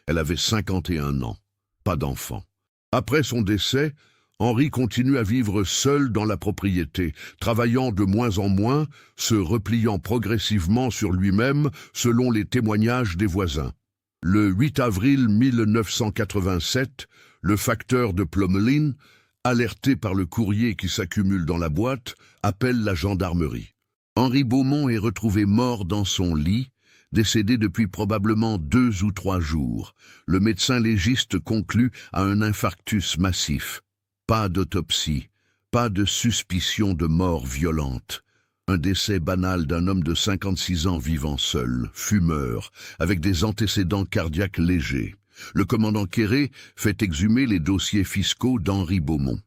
Elle avait 51 ans, pas d'enfant. Après son décès, Henri continue à vivre seul dans la propriété, travaillant de moins en moins, se repliant progressivement sur lui-même selon les témoignages des voisins. Le 8 avril 1987, le facteur de Plommelin, alerté par le courrier qui s'accumule dans la boîte, appelle la gendarmerie. Henri Beaumont est retrouvé mort dans son lit, décédé depuis probablement 2 ou 3 jours. Le médecin légiste conclut à un infarctus massif. Pas d'autopsie, pas de suspicion de mort violente. Un décès banal d'un homme de 56 ans vivant seul, fumeur, avec des antécédents cardiaques légers. Le commandant Quéré fait exhumer les dossiers fiscaux d'Henri Beaumont.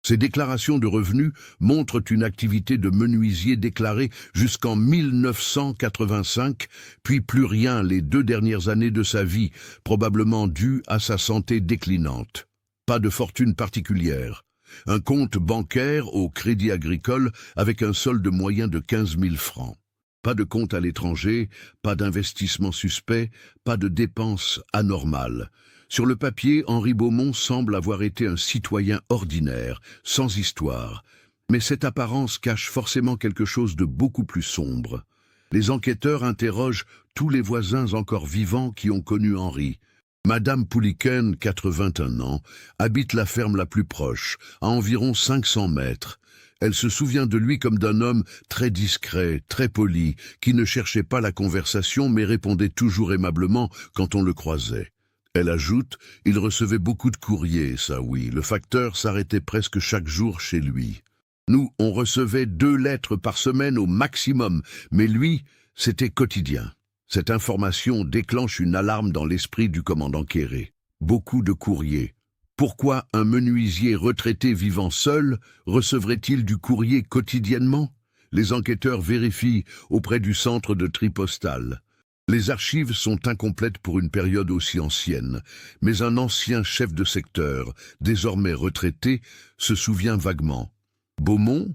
Ces déclarations de revenus montrent une activité de menuisier déclarée jusqu'en 1985, puis plus rien les 2 dernières années de sa vie, probablement due à sa santé déclinante. Pas de fortune particulière. Un compte bancaire au Crédit Agricole avec un solde moyen de 15 000 francs. Pas de compte à l'étranger, pas d'investissement suspect, pas de dépenses anormales. Sur le papier, Henri Beaumont semble avoir été un citoyen ordinaire, sans histoire. Mais cette apparence cache forcément quelque chose de beaucoup plus sombre. Les enquêteurs interrogent tous les voisins encore vivants qui ont connu Henri. Madame Pouliken, 81 ans, habite la ferme la plus proche, à environ 500 mètres. Elle se souvient de lui comme d'un homme très discret, très poli, qui ne cherchait pas la conversation mais répondait toujours aimablement quand on le croisait. Elle ajoute, il recevait beaucoup de courriers, ça oui, le facteur s'arrêtait presque chaque jour chez lui. Nous, on recevait 2 lettres par semaine au maximum, mais lui, c'était quotidien. Cette information déclenche une alarme dans l'esprit du commandant Quéré. Beaucoup de courriers. Pourquoi un menuisier retraité vivant seul recevrait-il du courrier quotidiennement? Les enquêteurs vérifient auprès du centre de tri postal. Les archives sont incomplètes pour une période aussi ancienne, mais un ancien chef de secteur, désormais retraité, se souvient vaguement. Beaumont?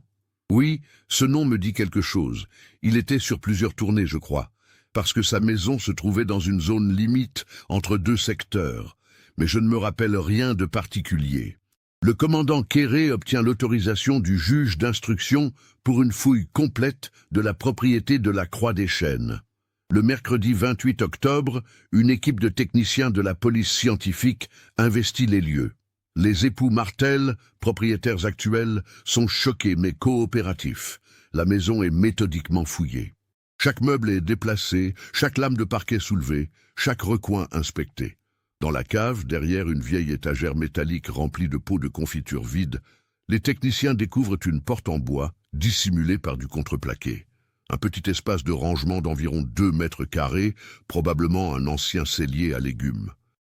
Oui, ce nom me dit quelque chose. Il était sur plusieurs tournées, je crois, parce que sa maison se trouvait dans une zone limite entre 2 secteurs. Mais je ne me rappelle rien de particulier. Le commandant Quéré obtient l'autorisation du juge d'instruction pour une fouille complète de la propriété de la Croix des Chênes. Le mercredi 28 octobre, une équipe de techniciens de la police scientifique investit les lieux. Les époux Martel, propriétaires actuels, sont choqués mais coopératifs. La maison est méthodiquement fouillée. Chaque meuble est déplacé, chaque lame de parquet soulevée, chaque recoin inspecté. Dans la cave, derrière une vieille étagère métallique remplie de pots de confiture vides, les techniciens découvrent une porte en bois, dissimulée par du contreplaqué. Un petit espace de rangement d'environ 2 mètres carrés, probablement un ancien cellier à légumes.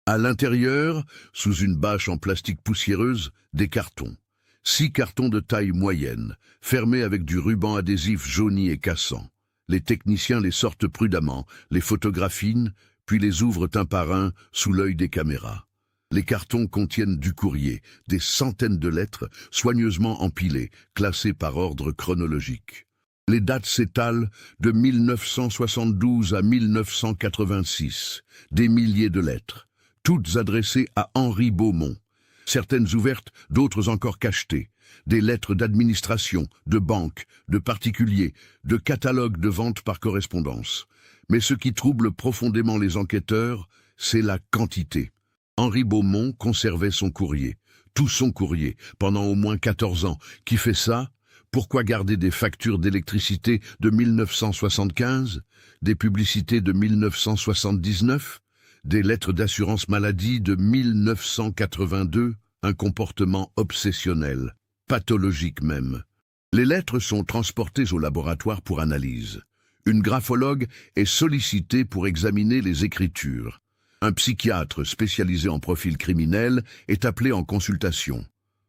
À l'intérieur, sous une bâche en plastique poussiéreuse, des cartons. 6 cartons de taille moyenne, fermés avec du ruban adhésif jauni et cassant. Les techniciens les sortent prudemment, les photographinent, puis les ouvrent un par un sous l'œil des caméras. Les cartons contiennent du courrier, des centaines de lettres soigneusement empilées, classées par ordre chronologique. Les dates s'étalent de 1972 à 1986, des milliers de lettres, toutes adressées à Henri Beaumont. Certaines ouvertes, d'autres encore cachetées. Des lettres d'administration, de banque, de particuliers, de catalogues de vente par correspondance. Mais ce qui trouble profondément les enquêteurs, c'est la quantité. Henri Beaumont conservait son courrier, tout son courrier, pendant au moins 14 ans. Qui fait ça? Pourquoi garder des factures d'électricité de 1975, des publicités de 1979, des lettres d'assurance maladie de 1982, un comportement obsessionnel, pathologique même. Les lettres sont transportées au laboratoire pour analyse. Une graphologue est sollicitée pour examiner les écritures. Un psychiatre spécialisé en profil criminel est appelé en consultation.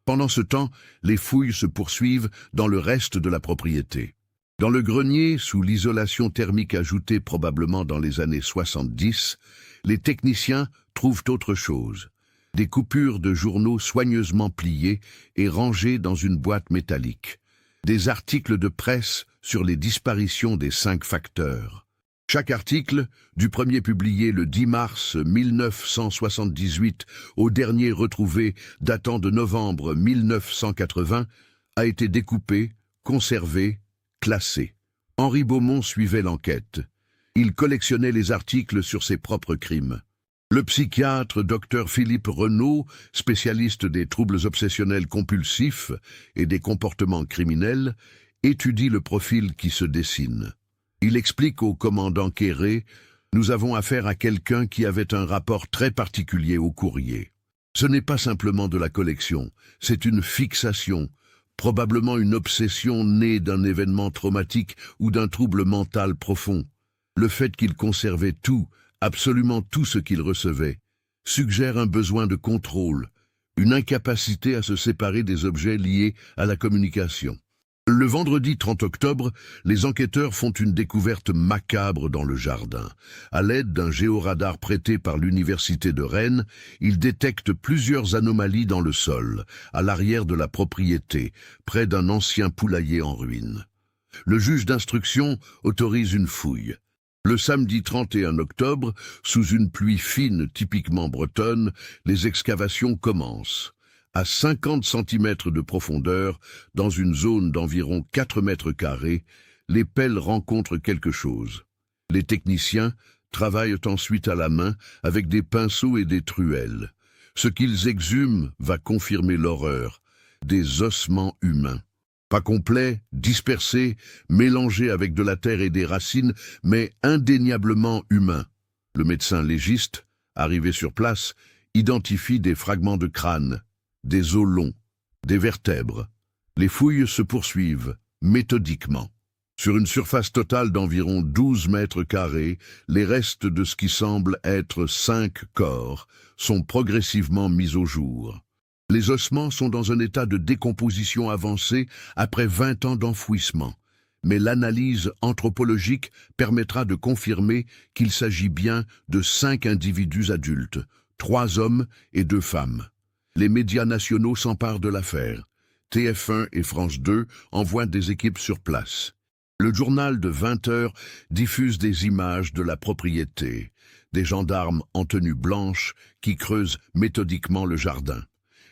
Pendant ce temps, les fouilles se poursuivent dans le reste de la propriété. Dans le grenier, sous l'isolation thermique ajoutée probablement dans les années 70, les techniciens trouvent autre chose. Des coupures de journaux soigneusement pliés et rangés dans une boîte métallique. Des articles de presse sur les disparitions des 5 facteurs. Chaque article, du premier publié le 10 mars 1978 au dernier retrouvé datant de novembre 1980, a été découpé, conservé, classé. Henri Beaumont suivait l'enquête. Il collectionnait les articles sur ses propres crimes. Le psychiatre Dr Philippe Renaud, spécialiste des troubles obsessionnels compulsifs et des comportements criminels, étudie le profil qui se dessine. Il explique au commandant Quéré « Nous avons affaire à quelqu'un qui avait un rapport très particulier au courrier. Ce n'est pas simplement de la collection, c'est une fixation, probablement une obsession née d'un événement traumatique ou d'un trouble mental profond. Le fait qu'il conservait tout, absolument tout ce qu'il recevait, suggère un besoin de contrôle, une incapacité à se séparer des objets liés à la communication. » Le vendredi 30 octobre, les enquêteurs font une découverte macabre dans le jardin. À l'aide d'un géoradar prêté par l'université de Rennes, ils détectent plusieurs anomalies dans le sol, à l'arrière de la propriété, près d'un ancien poulailler en ruine. Le juge d'instruction autorise une fouille. Le samedi 31 octobre, sous une pluie fine typiquement bretonne, les excavations commencent. À 50 cm de profondeur, dans une zone d'environ 4 mètres carrés, les pelles rencontrent quelque chose. Les techniciens travaillent ensuite à la main avec des pinceaux et des truelles. Ce qu'ils exhument va confirmer l'horreur, des ossements humains. Pas complets, dispersés, mélangés avec de la terre et des racines, mais indéniablement humains. Le médecin légiste, arrivé sur place, identifie des fragments de crâne, des os longs, des vertèbres. Les fouilles se poursuivent, méthodiquement. Sur une surface totale d'environ 12 mètres carrés, les restes de ce qui semble être 5 corps sont progressivement mis au jour. Les ossements sont dans un état de décomposition avancée après 20 ans d'enfouissement, mais l'analyse anthropologique permettra de confirmer qu'il s'agit bien de 5 individus adultes, 3 hommes et 2 femmes. Les médias nationaux s'emparent de l'affaire. TF1 et France 2 envoient des équipes sur place. Le journal de 20 heures diffuse des images de la propriété, des gendarmes en tenue blanche qui creusent méthodiquement le jardin.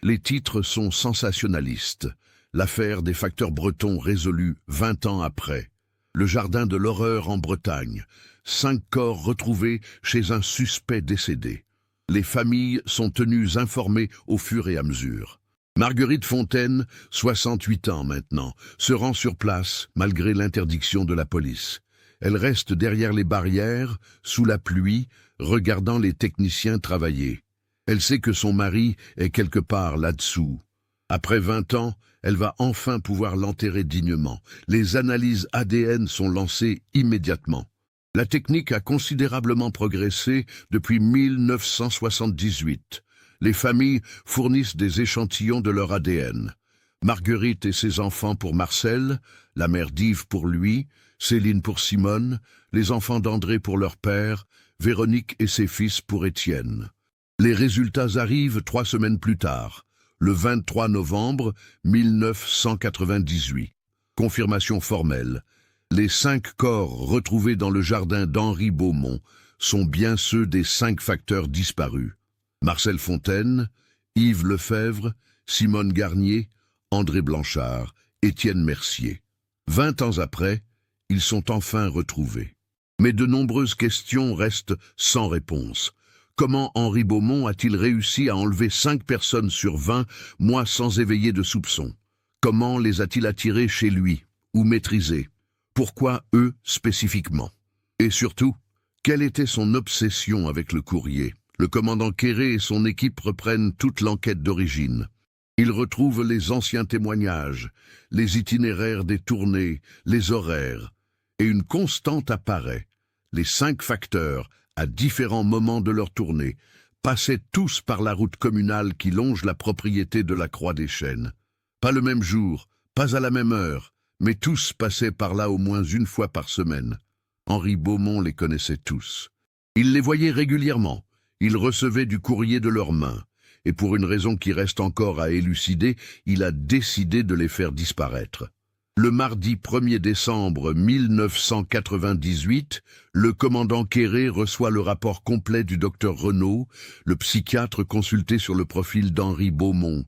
Les titres sont sensationnalistes. L'affaire des facteurs bretons résolue 20 ans après. Le jardin de l'horreur en Bretagne. 5 corps retrouvés chez un suspect décédé. Les familles sont tenues informées au fur et à mesure. Marguerite Fontaine, 68 ans maintenant, se rend sur place malgré l'interdiction de la police. Elle reste derrière les barrières, sous la pluie, regardant les techniciens travailler. Elle sait que son mari est quelque part là-dessous. Après 20 ans, elle va enfin pouvoir l'enterrer dignement. Les analyses ADN sont lancées immédiatement. La technique a considérablement progressé depuis 1978. Les familles fournissent des échantillons de leur ADN. Marguerite et ses enfants pour Marcel, la mère d'Yves pour lui, Céline pour Simone, les enfants d'André pour leur père, Véronique et ses fils pour Étienne. Les résultats arrivent 3 semaines plus tard, le 23 novembre 1998. Confirmation formelle. Les 5 corps retrouvés dans le jardin d'Henri Beaumont sont bien ceux des 5 facteurs disparus. Marcel Fontaine, Yves Lefebvre, Simone Garnier, André Blanchard, Étienne Mercier. 20 ans après, ils sont enfin retrouvés. Mais de nombreuses questions restent sans réponse. Comment Henri Beaumont a-t-il réussi à enlever 5 personnes sur 20 mois sans éveiller de soupçons? Comment les a-t-il attirés chez lui ou maîtrisés? Pourquoi eux spécifiquement? Et surtout, quelle était son obsession avec le courrier? Le commandant Quéré et son équipe reprennent toute l'enquête d'origine. Ils retrouvent les anciens témoignages, les itinéraires des tournées, les horaires. Et une constante apparaît. Les 5 facteurs, à différents moments de leur tournée, passaient tous par la route communale qui longe la propriété de la Croix des Chênes. Pas le même jour, pas à la même heure, Mais tous passaient par là au moins une fois par semaine. Henri Beaumont les connaissait tous. Il les voyait régulièrement. Il recevait du courrier de leurs mains. Et pour une raison qui reste encore à élucider, il a décidé de les faire disparaître. Le mardi 1er décembre 1998, le commandant Quéré reçoit le rapport complet du docteur Renaud, le psychiatre consulté sur le profil d'Henri Beaumont.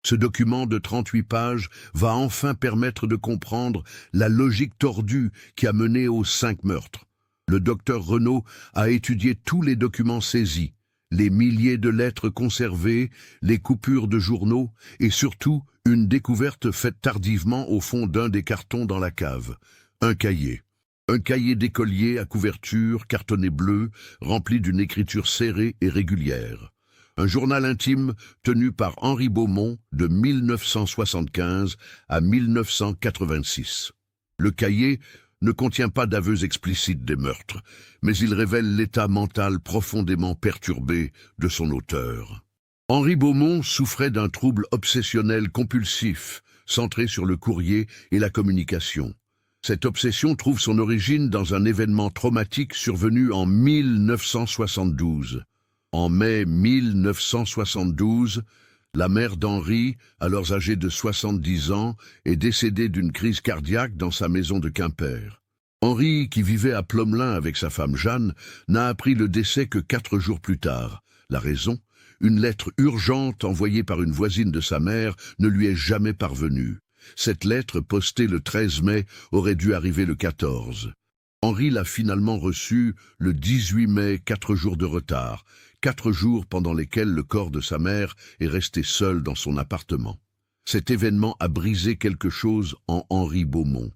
Ce document de 38 pages va enfin permettre de comprendre la logique tordue qui a mené aux 5 meurtres. Le docteur Renaud a étudié tous les documents saisis, les milliers de lettres conservées, les coupures de journaux et surtout une découverte faite tardivement au fond d'un des cartons dans la cave. Un cahier. Un cahier d'écolier à couverture cartonné bleu, rempli d'une écriture serrée et régulière. Un journal intime tenu par Henri Beaumont de 1975 à 1986. Le cahier ne contient pas d'aveux explicites des meurtres, mais il révèle l'état mental profondément perturbé de son auteur. Henri Beaumont souffrait d'un trouble obsessionnel compulsif, centré sur le courrier et la communication. Cette obsession trouve son origine dans un événement traumatique survenu en 1972. En mai 1972, la mère d'Henri, alors âgée de 70 ans, est décédée d'une crise cardiaque dans sa maison de Quimper. Henri, qui vivait à Plomelin avec sa femme Jeanne, n'a appris le décès que 4 jours plus tard. La raison ? Une lettre urgente envoyée par une voisine de sa mère ne lui est jamais parvenue. Cette lettre, postée le 13 mai, aurait dû arriver le 14. Henri l'a finalement reçue le 18 mai, 4 jours de retard. 4 jours pendant lesquels le corps de sa mère est resté seul dans son appartement. Cet événement a brisé quelque chose en Henri Beaumont.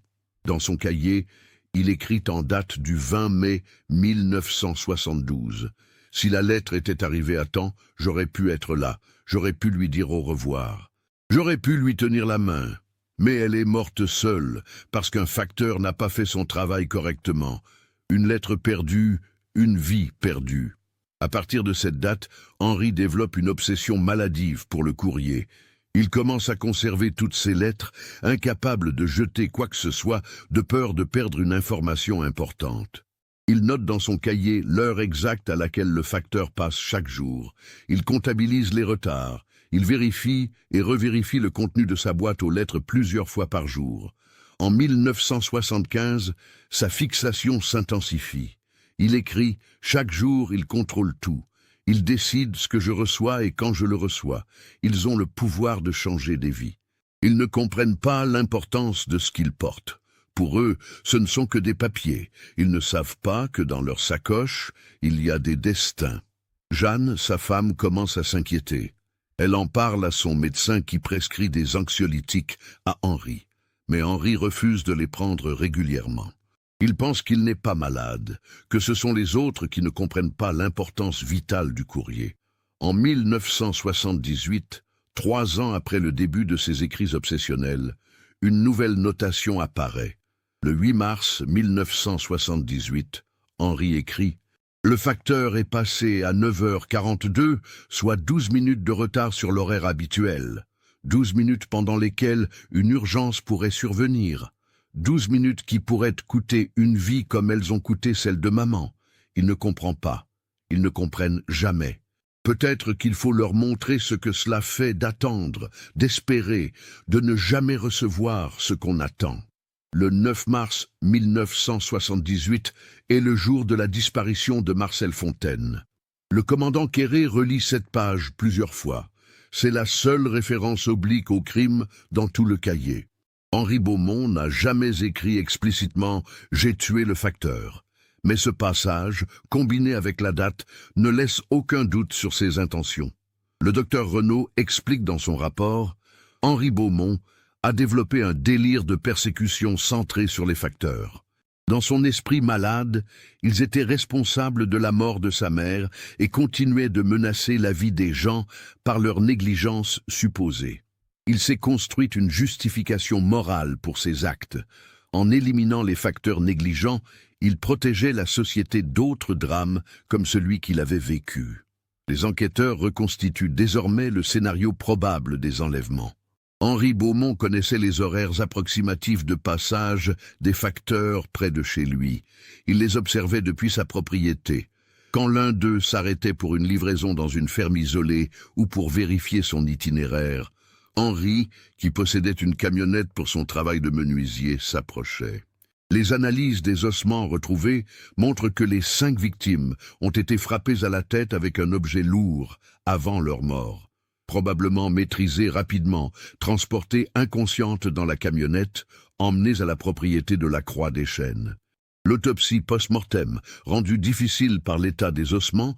Dans son cahier, il écrit en date du 20 mai 1972. « Si la lettre était arrivée à temps, j'aurais pu être là, j'aurais pu lui dire au revoir. J'aurais pu lui tenir la main. Mais elle est morte seule, parce qu'un facteur n'a pas fait son travail correctement. Une lettre perdue, une vie perdue. » À partir de cette date, Henri développe une obsession maladive pour le courrier. Il commence à conserver toutes ses lettres, incapable de jeter quoi que ce soit, de peur de perdre une information importante. Il note dans son cahier l'heure exacte à laquelle le facteur passe chaque jour. Il comptabilise les retards. Il vérifie et revérifie le contenu de sa boîte aux lettres plusieurs fois par jour. En 1975, sa fixation s'intensifie. Il écrit « Chaque jour, il contrôle tout. Il décide ce que je reçois et quand je le reçois. Ils ont le pouvoir de changer des vies. Ils ne comprennent pas l'importance de ce qu'ils portent. Pour eux, ce ne sont que des papiers. Ils ne savent pas que dans leur sacoche, il y a des destins. » Jeanne, sa femme, commence à s'inquiéter. Elle en parle à son médecin qui prescrit des anxiolytiques à Henri. Mais Henri refuse de les prendre régulièrement. Il pense qu'il n'est pas malade, que ce sont les autres qui ne comprennent pas l'importance vitale du courrier. En 1978, 3 ans après le début de ses écrits obsessionnels, une nouvelle notation apparaît. Le 8 mars 1978, Henri écrit « Le facteur est passé à 9h42, soit 12 minutes de retard sur l'horaire habituel. 12 minutes pendant lesquelles une urgence pourrait survenir. 12 minutes qui pourraient coûter une vie comme elles ont coûté celle de maman. Il ne comprend pas. Ils ne comprennent jamais. Peut-être qu'il faut leur montrer ce que cela fait d'attendre, d'espérer, de ne jamais recevoir ce qu'on attend. » Le 9 mars 1978 est le jour de la disparition de Marcel Fontaine. Le commandant Quéré relit cette page plusieurs fois. C'est la seule référence oblique au crime dans tout le cahier. Henri Beaumont n'a jamais écrit explicitement « J'ai tué le facteur ». Mais ce passage, combiné avec la date, ne laisse aucun doute sur ses intentions. Le docteur Renaud explique dans son rapport « Henri Beaumont a développé un délire de persécution centré sur les facteurs. Dans son esprit malade, ils étaient responsables de la mort de sa mère et continuaient de menacer la vie des gens par leur négligence supposée. Il s'est construit une justification morale pour ses actes. En éliminant les facteurs négligents, il protégeait la société d'autres drames comme celui qu'il avait vécu. Les enquêteurs reconstituent désormais le scénario probable des enlèvements. Henri Beaumont connaissait les horaires approximatifs de passage des facteurs près de chez lui. Il les observait depuis sa propriété. Quand l'un d'eux s'arrêtait pour une livraison dans une ferme isolée ou pour vérifier son itinéraire, Henri, qui possédait une camionnette pour son travail de menuisier, s'approchait. Les analyses des ossements retrouvés montrent que les 5 victimes ont été frappées à la tête avec un objet lourd avant leur mort. Probablement maîtrisées rapidement, transportées inconscientes dans la camionnette, emmenées à la propriété de la Croix des Chênes. L'autopsie post-mortem, rendue difficile par l'état des ossements,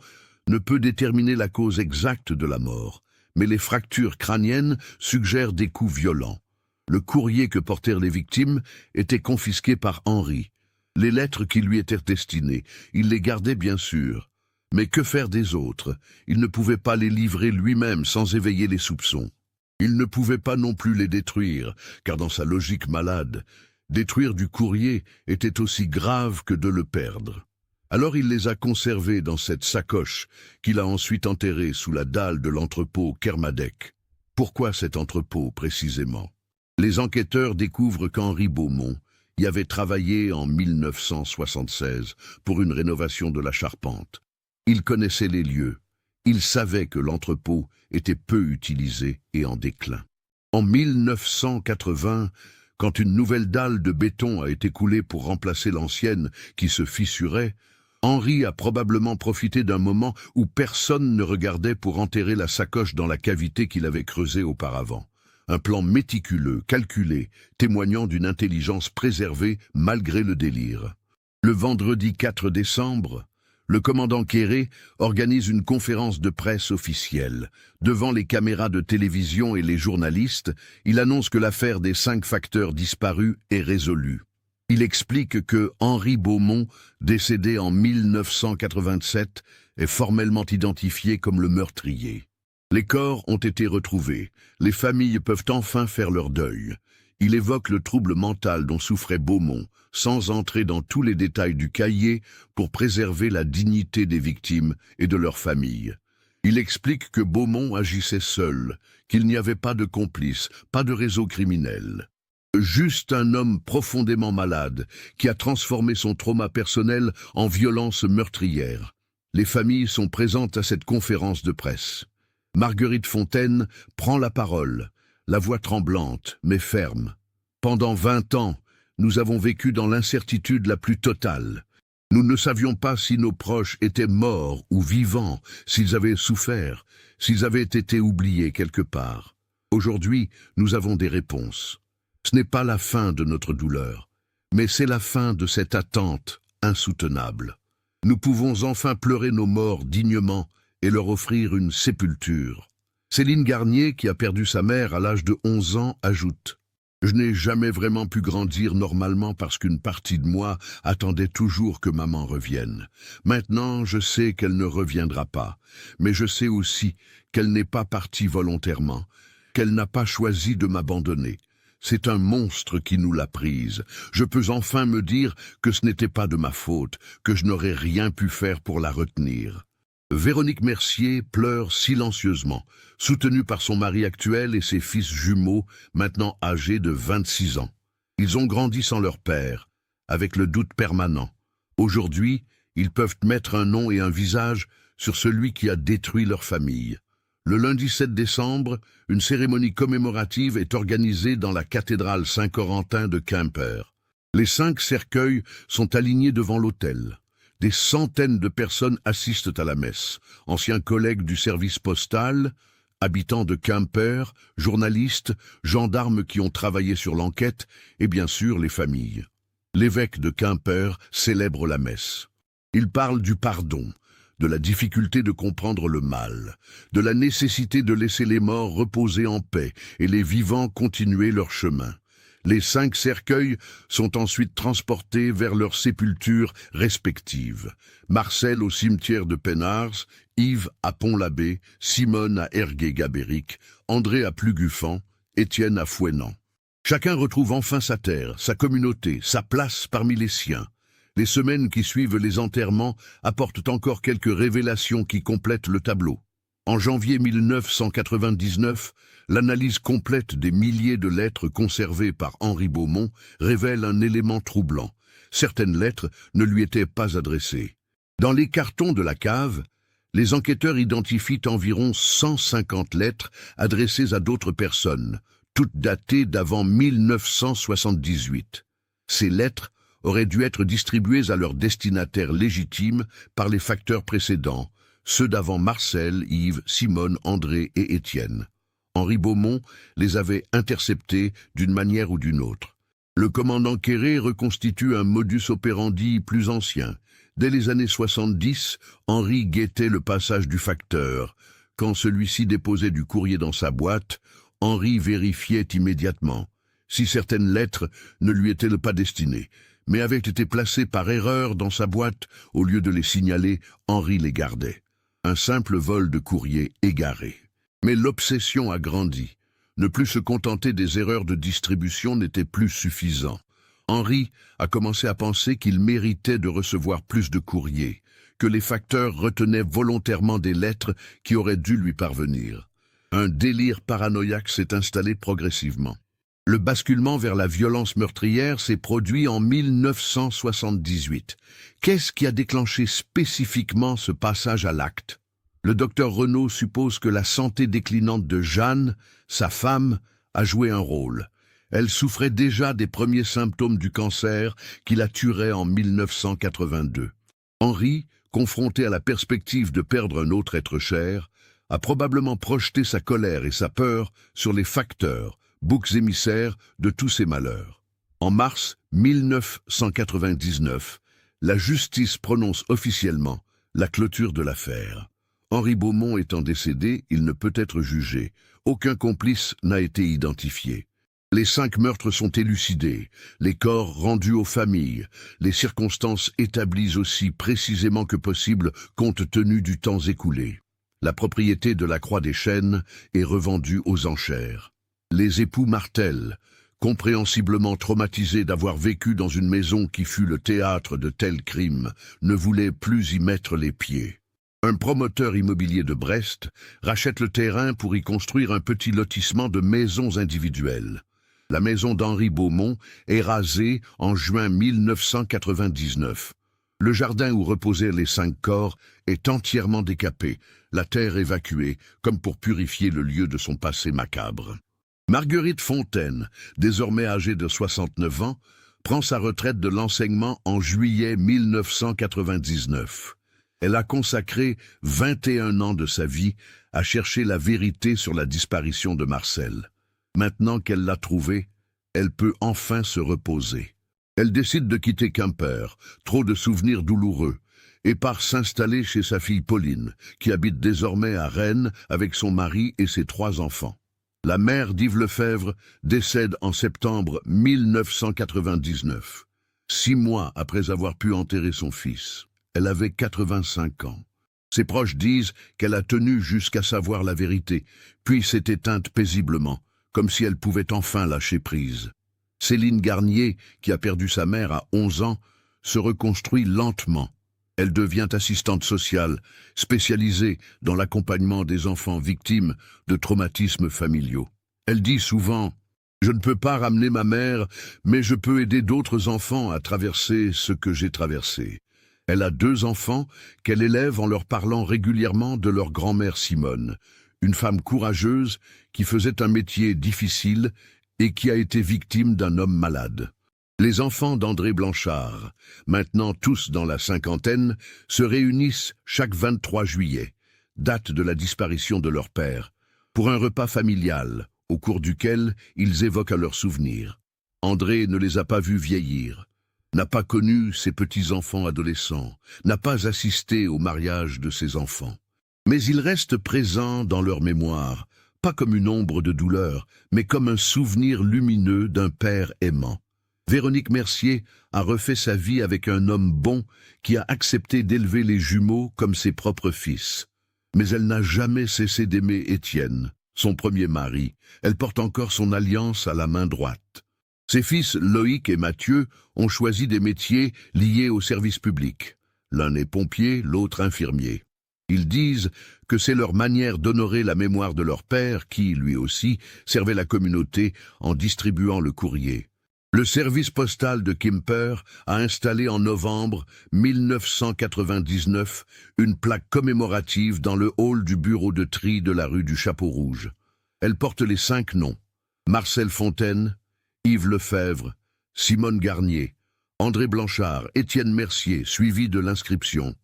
ne peut déterminer la cause exacte de la mort, mais les fractures crâniennes suggèrent des coups violents. Le courrier que portèrent les victimes était confisqué par Henri. Les lettres qui lui étaient destinées, il les gardait bien sûr. Mais que faire des autres? Il ne pouvait pas les livrer lui-même sans éveiller les soupçons. Il ne pouvait pas non plus les détruire, car dans sa logique malade, détruire du courrier était aussi grave que de le perdre. Alors il les a conservés dans cette sacoche qu'il a ensuite enterrée sous la dalle de l'entrepôt Kermadec. Pourquoi cet entrepôt précisément? Les enquêteurs découvrent qu'Henri Beaumont y avait travaillé en 1976 pour une rénovation de la charpente. Il connaissait les lieux. Il savait que l'entrepôt était peu utilisé et en déclin. En 1980, quand une nouvelle dalle de béton a été coulée pour remplacer l'ancienne qui se fissurait, Henri a probablement profité d'un moment où personne ne regardait pour enterrer la sacoche dans la cavité qu'il avait creusée auparavant. Un plan méticuleux, calculé, témoignant d'une intelligence préservée malgré le délire. Le vendredi 4 décembre, le commandant Quéré organise une conférence de presse officielle. Devant les caméras de télévision et les journalistes, il annonce que l'affaire des 5 facteurs disparus est résolue. Il explique que Henri Beaumont, décédé en 1987, est formellement identifié comme le meurtrier. Les corps ont été retrouvés. Les familles peuvent enfin faire leur deuil. Il évoque le trouble mental dont souffrait Beaumont, sans entrer dans tous les détails du cahier pour préserver la dignité des victimes et de leurs familles. Il explique que Beaumont agissait seul, qu'il n'y avait pas de complice, pas de réseau criminel. Juste un homme profondément malade qui a transformé son trauma personnel en violence meurtrière. Les familles sont présentes à cette conférence de presse. Marguerite Fontaine prend la parole, la voix tremblante mais ferme. Pendant 20 ans, nous avons vécu dans l'incertitude la plus totale. Nous ne savions pas si nos proches étaient morts ou vivants, s'ils avaient souffert, s'ils avaient été oubliés quelque part. Aujourd'hui, nous avons des réponses. Ce n'est pas la fin de notre douleur, mais c'est la fin de cette attente insoutenable. Nous pouvons enfin pleurer nos morts dignement et leur offrir une sépulture. Céline Garnier, qui a perdu sa mère à l'âge de 11 ans, ajoute « Je n'ai jamais vraiment pu grandir normalement parce qu'une partie de moi attendait toujours que maman revienne. Maintenant, je sais qu'elle ne reviendra pas, mais je sais aussi qu'elle n'est pas partie volontairement, qu'elle n'a pas choisi de m'abandonner. C'est un monstre qui nous l'a prise. Je peux enfin me dire que ce n'était pas de ma faute, que je n'aurais rien pu faire pour la retenir. » Véronique Mercier pleure silencieusement, soutenue par son mari actuel et ses fils jumeaux, maintenant âgés de 26 ans. Ils ont grandi sans leur père, avec le doute permanent. Aujourd'hui, ils peuvent mettre un nom et un visage sur celui qui a détruit leur famille. Le lundi 7 décembre, une cérémonie commémorative est organisée dans la cathédrale Saint-Corentin de Quimper. Les 5 cercueils sont alignés devant l'autel. Des centaines de personnes assistent à la messe. Anciens collègues du service postal, habitants de Quimper, journalistes, gendarmes qui ont travaillé sur l'enquête, et bien sûr les familles. L'évêque de Quimper célèbre la messe. Il parle du pardon, de la difficulté de comprendre le mal, de la nécessité de laisser les morts reposer en paix et les vivants continuer leur chemin. Les 5 cercueils sont ensuite transportés vers leurs sépultures respectives. Marcel au cimetière de Pénars, Yves à Pont-l'Abbé, Simone à Ergué-Gabéric, André à Pluguffan, Étienne à Fouesnant. Chacun retrouve enfin sa terre, sa communauté, sa place parmi les siens. Les semaines qui suivent les enterrements apportent encore quelques révélations qui complètent le tableau. En janvier 1999, l'analyse complète des milliers de lettres conservées par Henri Beaumont révèle un élément troublant. Certaines lettres ne lui étaient pas adressées. Dans les cartons de la cave, les enquêteurs identifient environ 150 lettres adressées à d'autres personnes, toutes datées d'avant 1978. Ces lettres auraient dû être distribuées à leurs destinataires légitimes par les facteurs précédents, ceux d'avant Marcel, Yves, Simone, André et Étienne. Henri Beaumont les avait interceptées d'une manière ou d'une autre. Le commandant Quéré reconstitue un modus operandi plus ancien. Dès les années 70, Henri guettait le passage du facteur. Quand celui-ci déposait du courrier dans sa boîte, Henri vérifiait immédiatement si certaines lettres ne lui étaient pas destinées, mais avaient été placées par erreur dans sa boîte. Au lieu de les signaler, Henri les gardait. Un simple vol de courrier égaré. Mais l'obsession a grandi. Ne plus se contenter des erreurs de distribution n'était plus suffisant. Henri a commencé à penser qu'il méritait de recevoir plus de courriers, que les facteurs retenaient volontairement des lettres qui auraient dû lui parvenir. Un délire paranoïaque s'est installé progressivement. Le basculement vers la violence meurtrière s'est produit en 1978. Qu'est-ce qui a déclenché spécifiquement ce passage à l'acte? Le docteur Renaud suppose que la santé déclinante de Jeanne, sa femme, a joué un rôle. Elle souffrait déjà des premiers symptômes du cancer qui la tuerait en 1982. Henri, confronté à la perspective de perdre un autre être cher, a probablement projeté sa colère et sa peur sur les facteurs, boucs émissaires de tous ces malheurs. En mars 1999, la justice prononce officiellement la clôture de l'affaire. Henri Beaumont étant décédé, il ne peut être jugé. Aucun complice n'a été identifié. Les 5 meurtres sont élucidés, les corps rendus aux familles, les circonstances établies aussi précisément que possible compte tenu du temps écoulé. La propriété de la Croix des Chênes est revendue aux enchères. Les époux Martel, compréhensiblement traumatisés d'avoir vécu dans une maison qui fut le théâtre de tels crimes, ne voulaient plus y mettre les pieds. Un promoteur immobilier de Brest rachète le terrain pour y construire un petit lotissement de maisons individuelles. La maison d'Henri Beaumont est rasée en juin 1999. Le jardin où reposaient les 5 corps est entièrement décapé, la terre évacuée, comme pour purifier le lieu de son passé macabre. Marguerite Fontaine, désormais âgée de 69 ans, prend sa retraite de l'enseignement en juillet 1999. Elle a consacré 21 ans de sa vie à chercher la vérité sur la disparition de Marcel. Maintenant qu'elle l'a trouvé, elle peut enfin se reposer. Elle décide de quitter Quimper, trop de souvenirs douloureux, et part s'installer chez sa fille Pauline, qui habite désormais à Rennes avec son mari et ses 3 enfants. La mère d'Yves Lefebvre décède en septembre 1999, 6 mois après avoir pu enterrer son fils. Elle avait 85 ans. Ses proches disent qu'elle a tenu jusqu'à savoir la vérité, puis s'est éteinte paisiblement, comme si elle pouvait enfin lâcher prise. Céline Garnier, qui a perdu sa mère à 11 ans, se reconstruit lentement. Elle devient assistante sociale, spécialisée dans l'accompagnement des enfants victimes de traumatismes familiaux. Elle dit souvent « Je ne peux pas ramener ma mère, mais je peux aider d'autres enfants à traverser ce que j'ai traversé. » Elle a 2 enfants qu'elle élève en leur parlant régulièrement de leur grand-mère Simone, une femme courageuse qui faisait un métier difficile et qui a été victime d'un homme malade. Les enfants d'André Blanchard, maintenant tous dans la cinquantaine, se réunissent chaque 23 juillet, date de la disparition de leur père, pour un repas familial, au cours duquel ils évoquent leurs souvenirs. André ne les a pas vus vieillir, n'a pas connu ses petits-enfants adolescents, n'a pas assisté au mariage de ses enfants. Mais il reste présent dans leur mémoire, pas comme une ombre de douleur, mais comme un souvenir lumineux d'un père aimant. Véronique Mercier a refait sa vie avec un homme bon qui a accepté d'élever les jumeaux comme ses propres fils. Mais elle n'a jamais cessé d'aimer Étienne, son premier mari. Elle porte encore son alliance à la main droite. Ses fils Loïc et Mathieu ont choisi des métiers liés au service public. L'un est pompier, l'autre infirmier. Ils disent que c'est leur manière d'honorer la mémoire de leur père qui, lui aussi, servait la communauté en distribuant le courrier. Le service postal de Quimper a installé en novembre 1999 une plaque commémorative dans le hall du bureau de tri de la rue du Chapeau Rouge. Elle porte les 5 noms: Marcel Fontaine, Yves Lefebvre, Simone Garnier, André Blanchard, Étienne Mercier, suivi de l'inscription: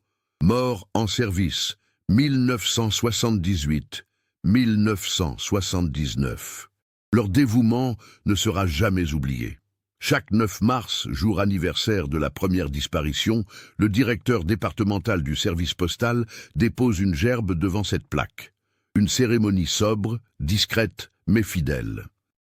Mort en service, 1978-1979. Leur dévouement ne sera jamais oublié. Chaque 9 mars, jour anniversaire de la première disparition, le directeur départemental du service postal dépose une gerbe devant cette plaque. Une cérémonie sobre, discrète, mais fidèle.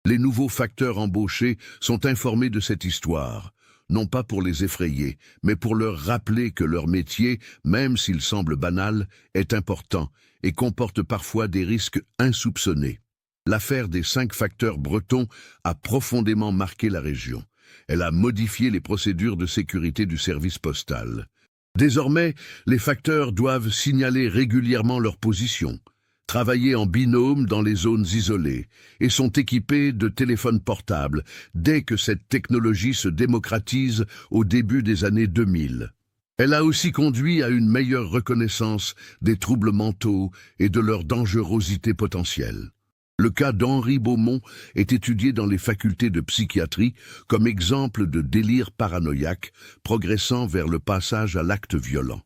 Les nouveaux facteurs embauchés sont informés de cette histoire, non pas pour les effrayer, mais pour leur rappeler que leur métier, même s'il semble banal, est important et comporte parfois des risques insoupçonnés. L'affaire des 5 facteurs bretons a profondément marqué la région. Elle a modifié les procédures de sécurité du service postal. Désormais, les facteurs doivent signaler régulièrement leur position, travailler en binôme dans les zones isolées et sont équipés de téléphones portables dès que cette technologie se démocratise au début des années 2000. Elle a aussi conduit à une meilleure reconnaissance des troubles mentaux et de leur dangerosité potentielle. Le cas d'Henri Beaumont est étudié dans les facultés de psychiatrie comme exemple de délire paranoïaque progressant vers le passage à l'acte violent.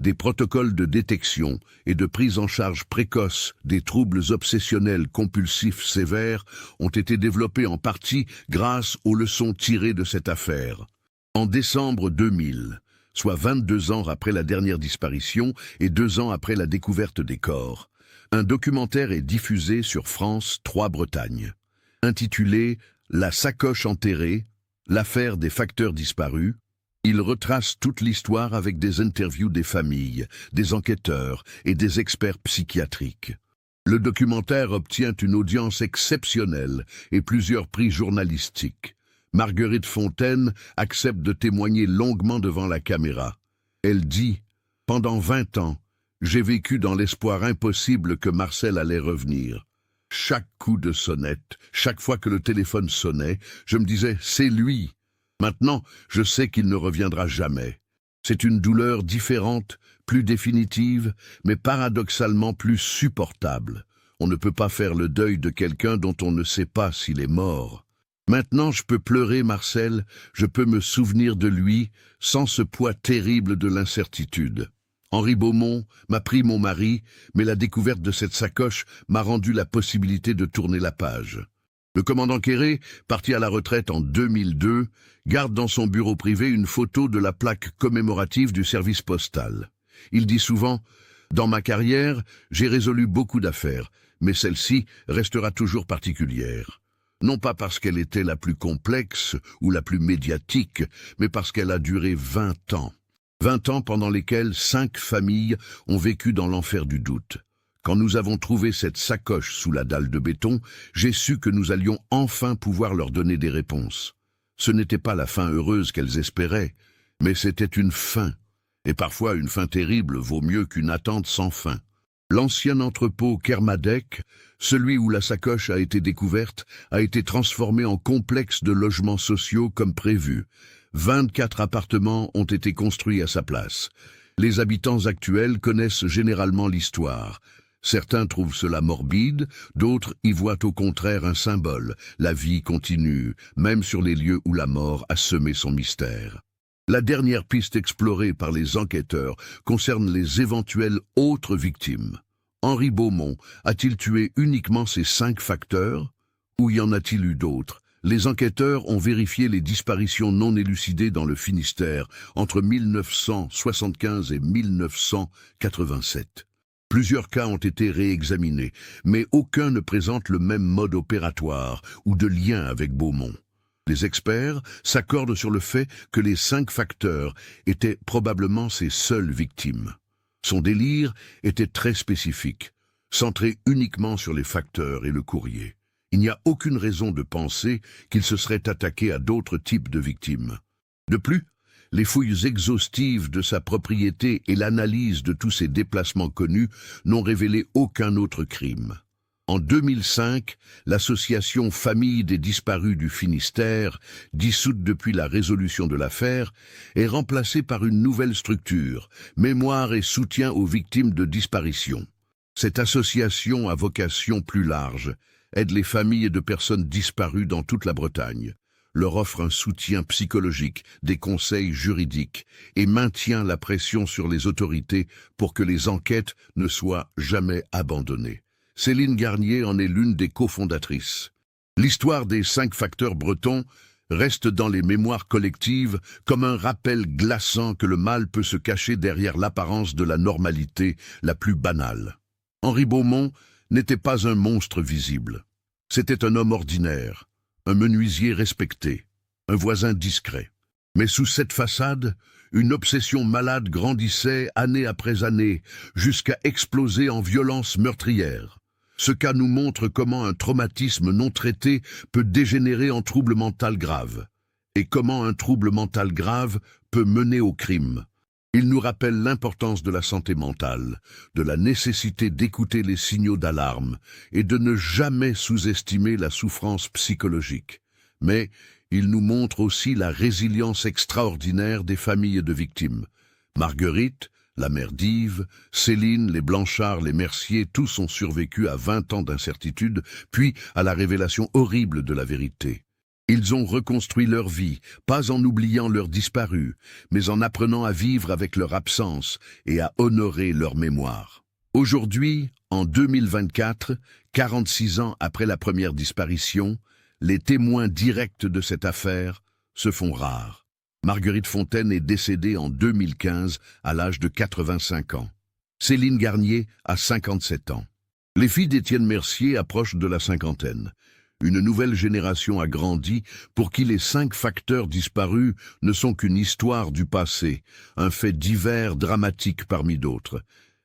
Des protocoles de détection et de prise en charge précoce des troubles obsessionnels compulsifs sévères ont été développés en partie grâce aux leçons tirées de cette affaire. En décembre 2000, soit 22 ans après la dernière disparition et 2 ans après la découverte des corps, un documentaire est diffusé sur France 3 Bretagne. Intitulé « La sacoche enterrée, l'affaire des facteurs disparus », il retrace toute l'histoire avec des interviews des familles, des enquêteurs et des experts psychiatriques. Le documentaire obtient une audience exceptionnelle et plusieurs prix journalistiques. Marguerite Fontaine accepte de témoigner longuement devant la caméra. Elle dit « Pendant 20 ans, j'ai vécu dans l'espoir impossible que Marcel allait revenir. Chaque coup de sonnette, chaque fois que le téléphone sonnait, je me disais « c'est lui ». Maintenant, je sais qu'il ne reviendra jamais. C'est une douleur différente, plus définitive, mais paradoxalement plus supportable. On ne peut pas faire le deuil de quelqu'un dont on ne sait pas s'il est mort. Maintenant, je peux pleurer Marcel, je peux me souvenir de lui, sans ce poids terrible de l'incertitude. Henri Beaumont m'a pris mon mari, mais la découverte de cette sacoche m'a rendu la possibilité de tourner la page. Le commandant Quéré, parti à la retraite en 2002, garde dans son bureau privé une photo de la plaque commémorative du service postal. Il dit souvent « Dans ma carrière, j'ai résolu beaucoup d'affaires, mais celle-ci restera toujours particulière. Non pas parce qu'elle était la plus complexe ou la plus médiatique, mais parce qu'elle a duré 20 ans. 20 ans pendant lesquels 5 familles ont vécu dans l'enfer du doute. Quand nous avons trouvé cette sacoche sous la dalle de béton, j'ai su que nous allions enfin pouvoir leur donner des réponses. Ce n'était pas la fin heureuse qu'elles espéraient, mais c'était une fin. Et parfois une fin terrible vaut mieux qu'une attente sans fin. L'ancien entrepôt Kermadec, celui où la sacoche a été découverte, a été transformé en complexe de logements sociaux comme prévu. 24 appartements ont été construits à sa place. Les habitants actuels connaissent généralement l'histoire. Certains trouvent cela morbide, d'autres y voient au contraire un symbole. La vie continue, même sur les lieux où la mort a semé son mystère. La dernière piste explorée par les enquêteurs concerne les éventuelles autres victimes. Henri Beaumont a-t-il tué uniquement ces 5 facteurs? Ou y en a-t-il eu d'autres? Les enquêteurs ont vérifié les disparitions non élucidées dans le Finistère entre 1975 et 1987. Plusieurs cas ont été réexaminés, mais aucun ne présente le même mode opératoire ou de lien avec Beaumont. Les experts s'accordent sur le fait que les 5 facteurs étaient probablement ses seules victimes. Son délire était très spécifique, centré uniquement sur les facteurs et le courrier. Il n'y a aucune raison de penser qu'il se serait attaqué à d'autres types de victimes. De plus, Les fouilles exhaustives de sa propriété et l'analyse de tous ses déplacements connus n'ont révélé aucun autre crime. En 2005, l'association Famille des disparus du Finistère, dissoute depuis la résolution de l'affaire, est remplacée par une nouvelle structure, Mémoire et soutien aux victimes de disparition. Cette association à vocation plus large aide les familles de personnes disparues dans toute la Bretagne, leur offre un soutien psychologique, des conseils juridiques et maintient la pression sur les autorités pour que les enquêtes ne soient jamais abandonnées. Céline Garnier en est l'une des cofondatrices. L'histoire des 5 facteurs bretons reste dans les mémoires collectives comme un rappel glaçant que le mal peut se cacher derrière l'apparence de la normalité la plus banale. Henri Beaumont n'était pas un monstre visible. C'était un homme ordinaire, un menuisier respecté, un voisin discret. Mais sous cette façade, une obsession malade grandissait année après année, jusqu'à exploser en violence meurtrière. Ce cas nous montre comment un traumatisme non traité peut dégénérer en trouble mental grave, et comment un trouble mental grave peut mener au crime. Il nous rappelle l'importance de la santé mentale, de la nécessité d'écouter les signaux d'alarme et de ne jamais sous-estimer la souffrance psychologique. Mais il nous montre aussi la résilience extraordinaire des familles de victimes. Marguerite, la mère d'Yves, Céline, les Blanchard, les Mercier, tous ont survécu à 20 ans d'incertitude, puis à la révélation horrible de la vérité. Ils ont reconstruit leur vie, pas en oubliant leurs disparus, mais en apprenant à vivre avec leur absence et à honorer leur mémoire. Aujourd'hui, en 2024, 46 ans après la première disparition, les témoins directs de cette affaire se font rares. Marguerite Fontaine est décédée en 2015 à l'âge de 85 ans. Céline Garnier a 57 ans. Les filles d'Étienne Mercier approchent de la cinquantaine. Une nouvelle génération a grandi pour qui les 5 facteurs disparus ne sont qu'une histoire du passé, un fait divers dramatique parmi d'autres.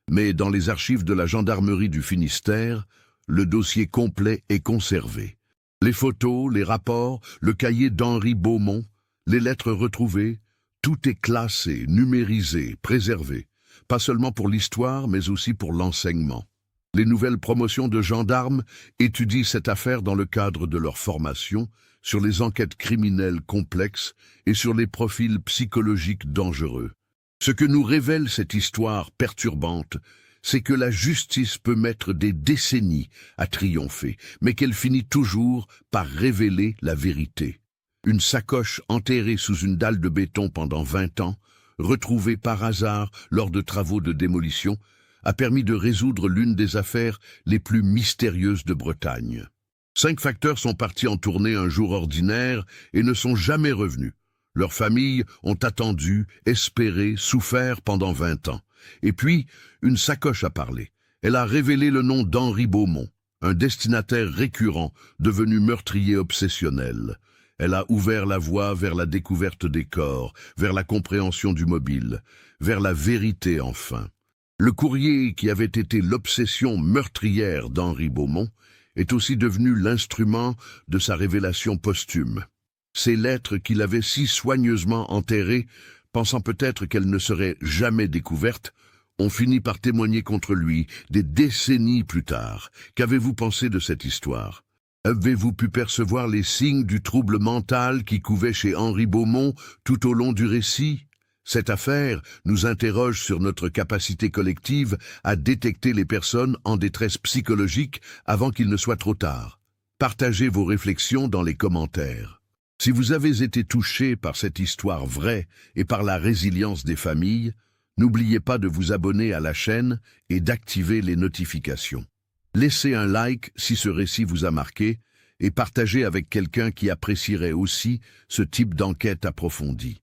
Mais dans les archives de la gendarmerie du Finistère, le dossier complet est conservé. Les photos, les rapports, le cahier d'Henri Beaumont, les lettres retrouvées, tout est classé, numérisé, préservé, pas seulement pour l'histoire, mais aussi pour l'enseignement. Les nouvelles promotions de gendarmes étudient cette affaire dans le cadre de leur formation, sur les enquêtes criminelles complexes et sur les profils psychologiques dangereux. Ce que nous révèle cette histoire perturbante, c'est que la justice peut mettre des décennies à triompher, mais qu'elle finit toujours par révéler la vérité. Une sacoche enterrée sous une dalle de béton pendant 20 ans, retrouvée par hasard lors de travaux de démolition, a permis de résoudre l'une des affaires les plus mystérieuses de Bretagne. 5 facteurs sont partis en tournée un jour ordinaire et ne sont jamais revenus. Leurs familles ont attendu, espéré, souffert pendant 20 ans. Et puis, une sacoche a parlé. Elle a révélé le nom d'Henri Beaumont, un destinataire récurrent, devenu meurtrier obsessionnel. Elle a ouvert la voie vers la découverte des corps, vers la compréhension du mobile, vers la vérité enfin. Le courrier qui avait été l'obsession meurtrière d'Henri Beaumont est aussi devenu l'instrument de sa révélation posthume. Ces lettres qu'il avait si soigneusement enterrées, pensant peut-être qu'elles ne seraient jamais découvertes, ont fini par témoigner contre lui des décennies plus tard. Qu'avez-vous pensé de cette histoire ? Avez-vous pu percevoir les signes du trouble mental qui couvait chez Henri Beaumont tout au long du récit ? Cette affaire nous interroge sur notre capacité collective à détecter les personnes en détresse psychologique avant qu'il ne soit trop tard. Partagez vos réflexions dans les commentaires. Si vous avez été touché par cette histoire vraie et par la résilience des familles, n'oubliez pas de vous abonner à la chaîne et d'activer les notifications. Laissez un like si ce récit vous a marqué et partagez avec quelqu'un qui apprécierait aussi ce type d'enquête approfondie.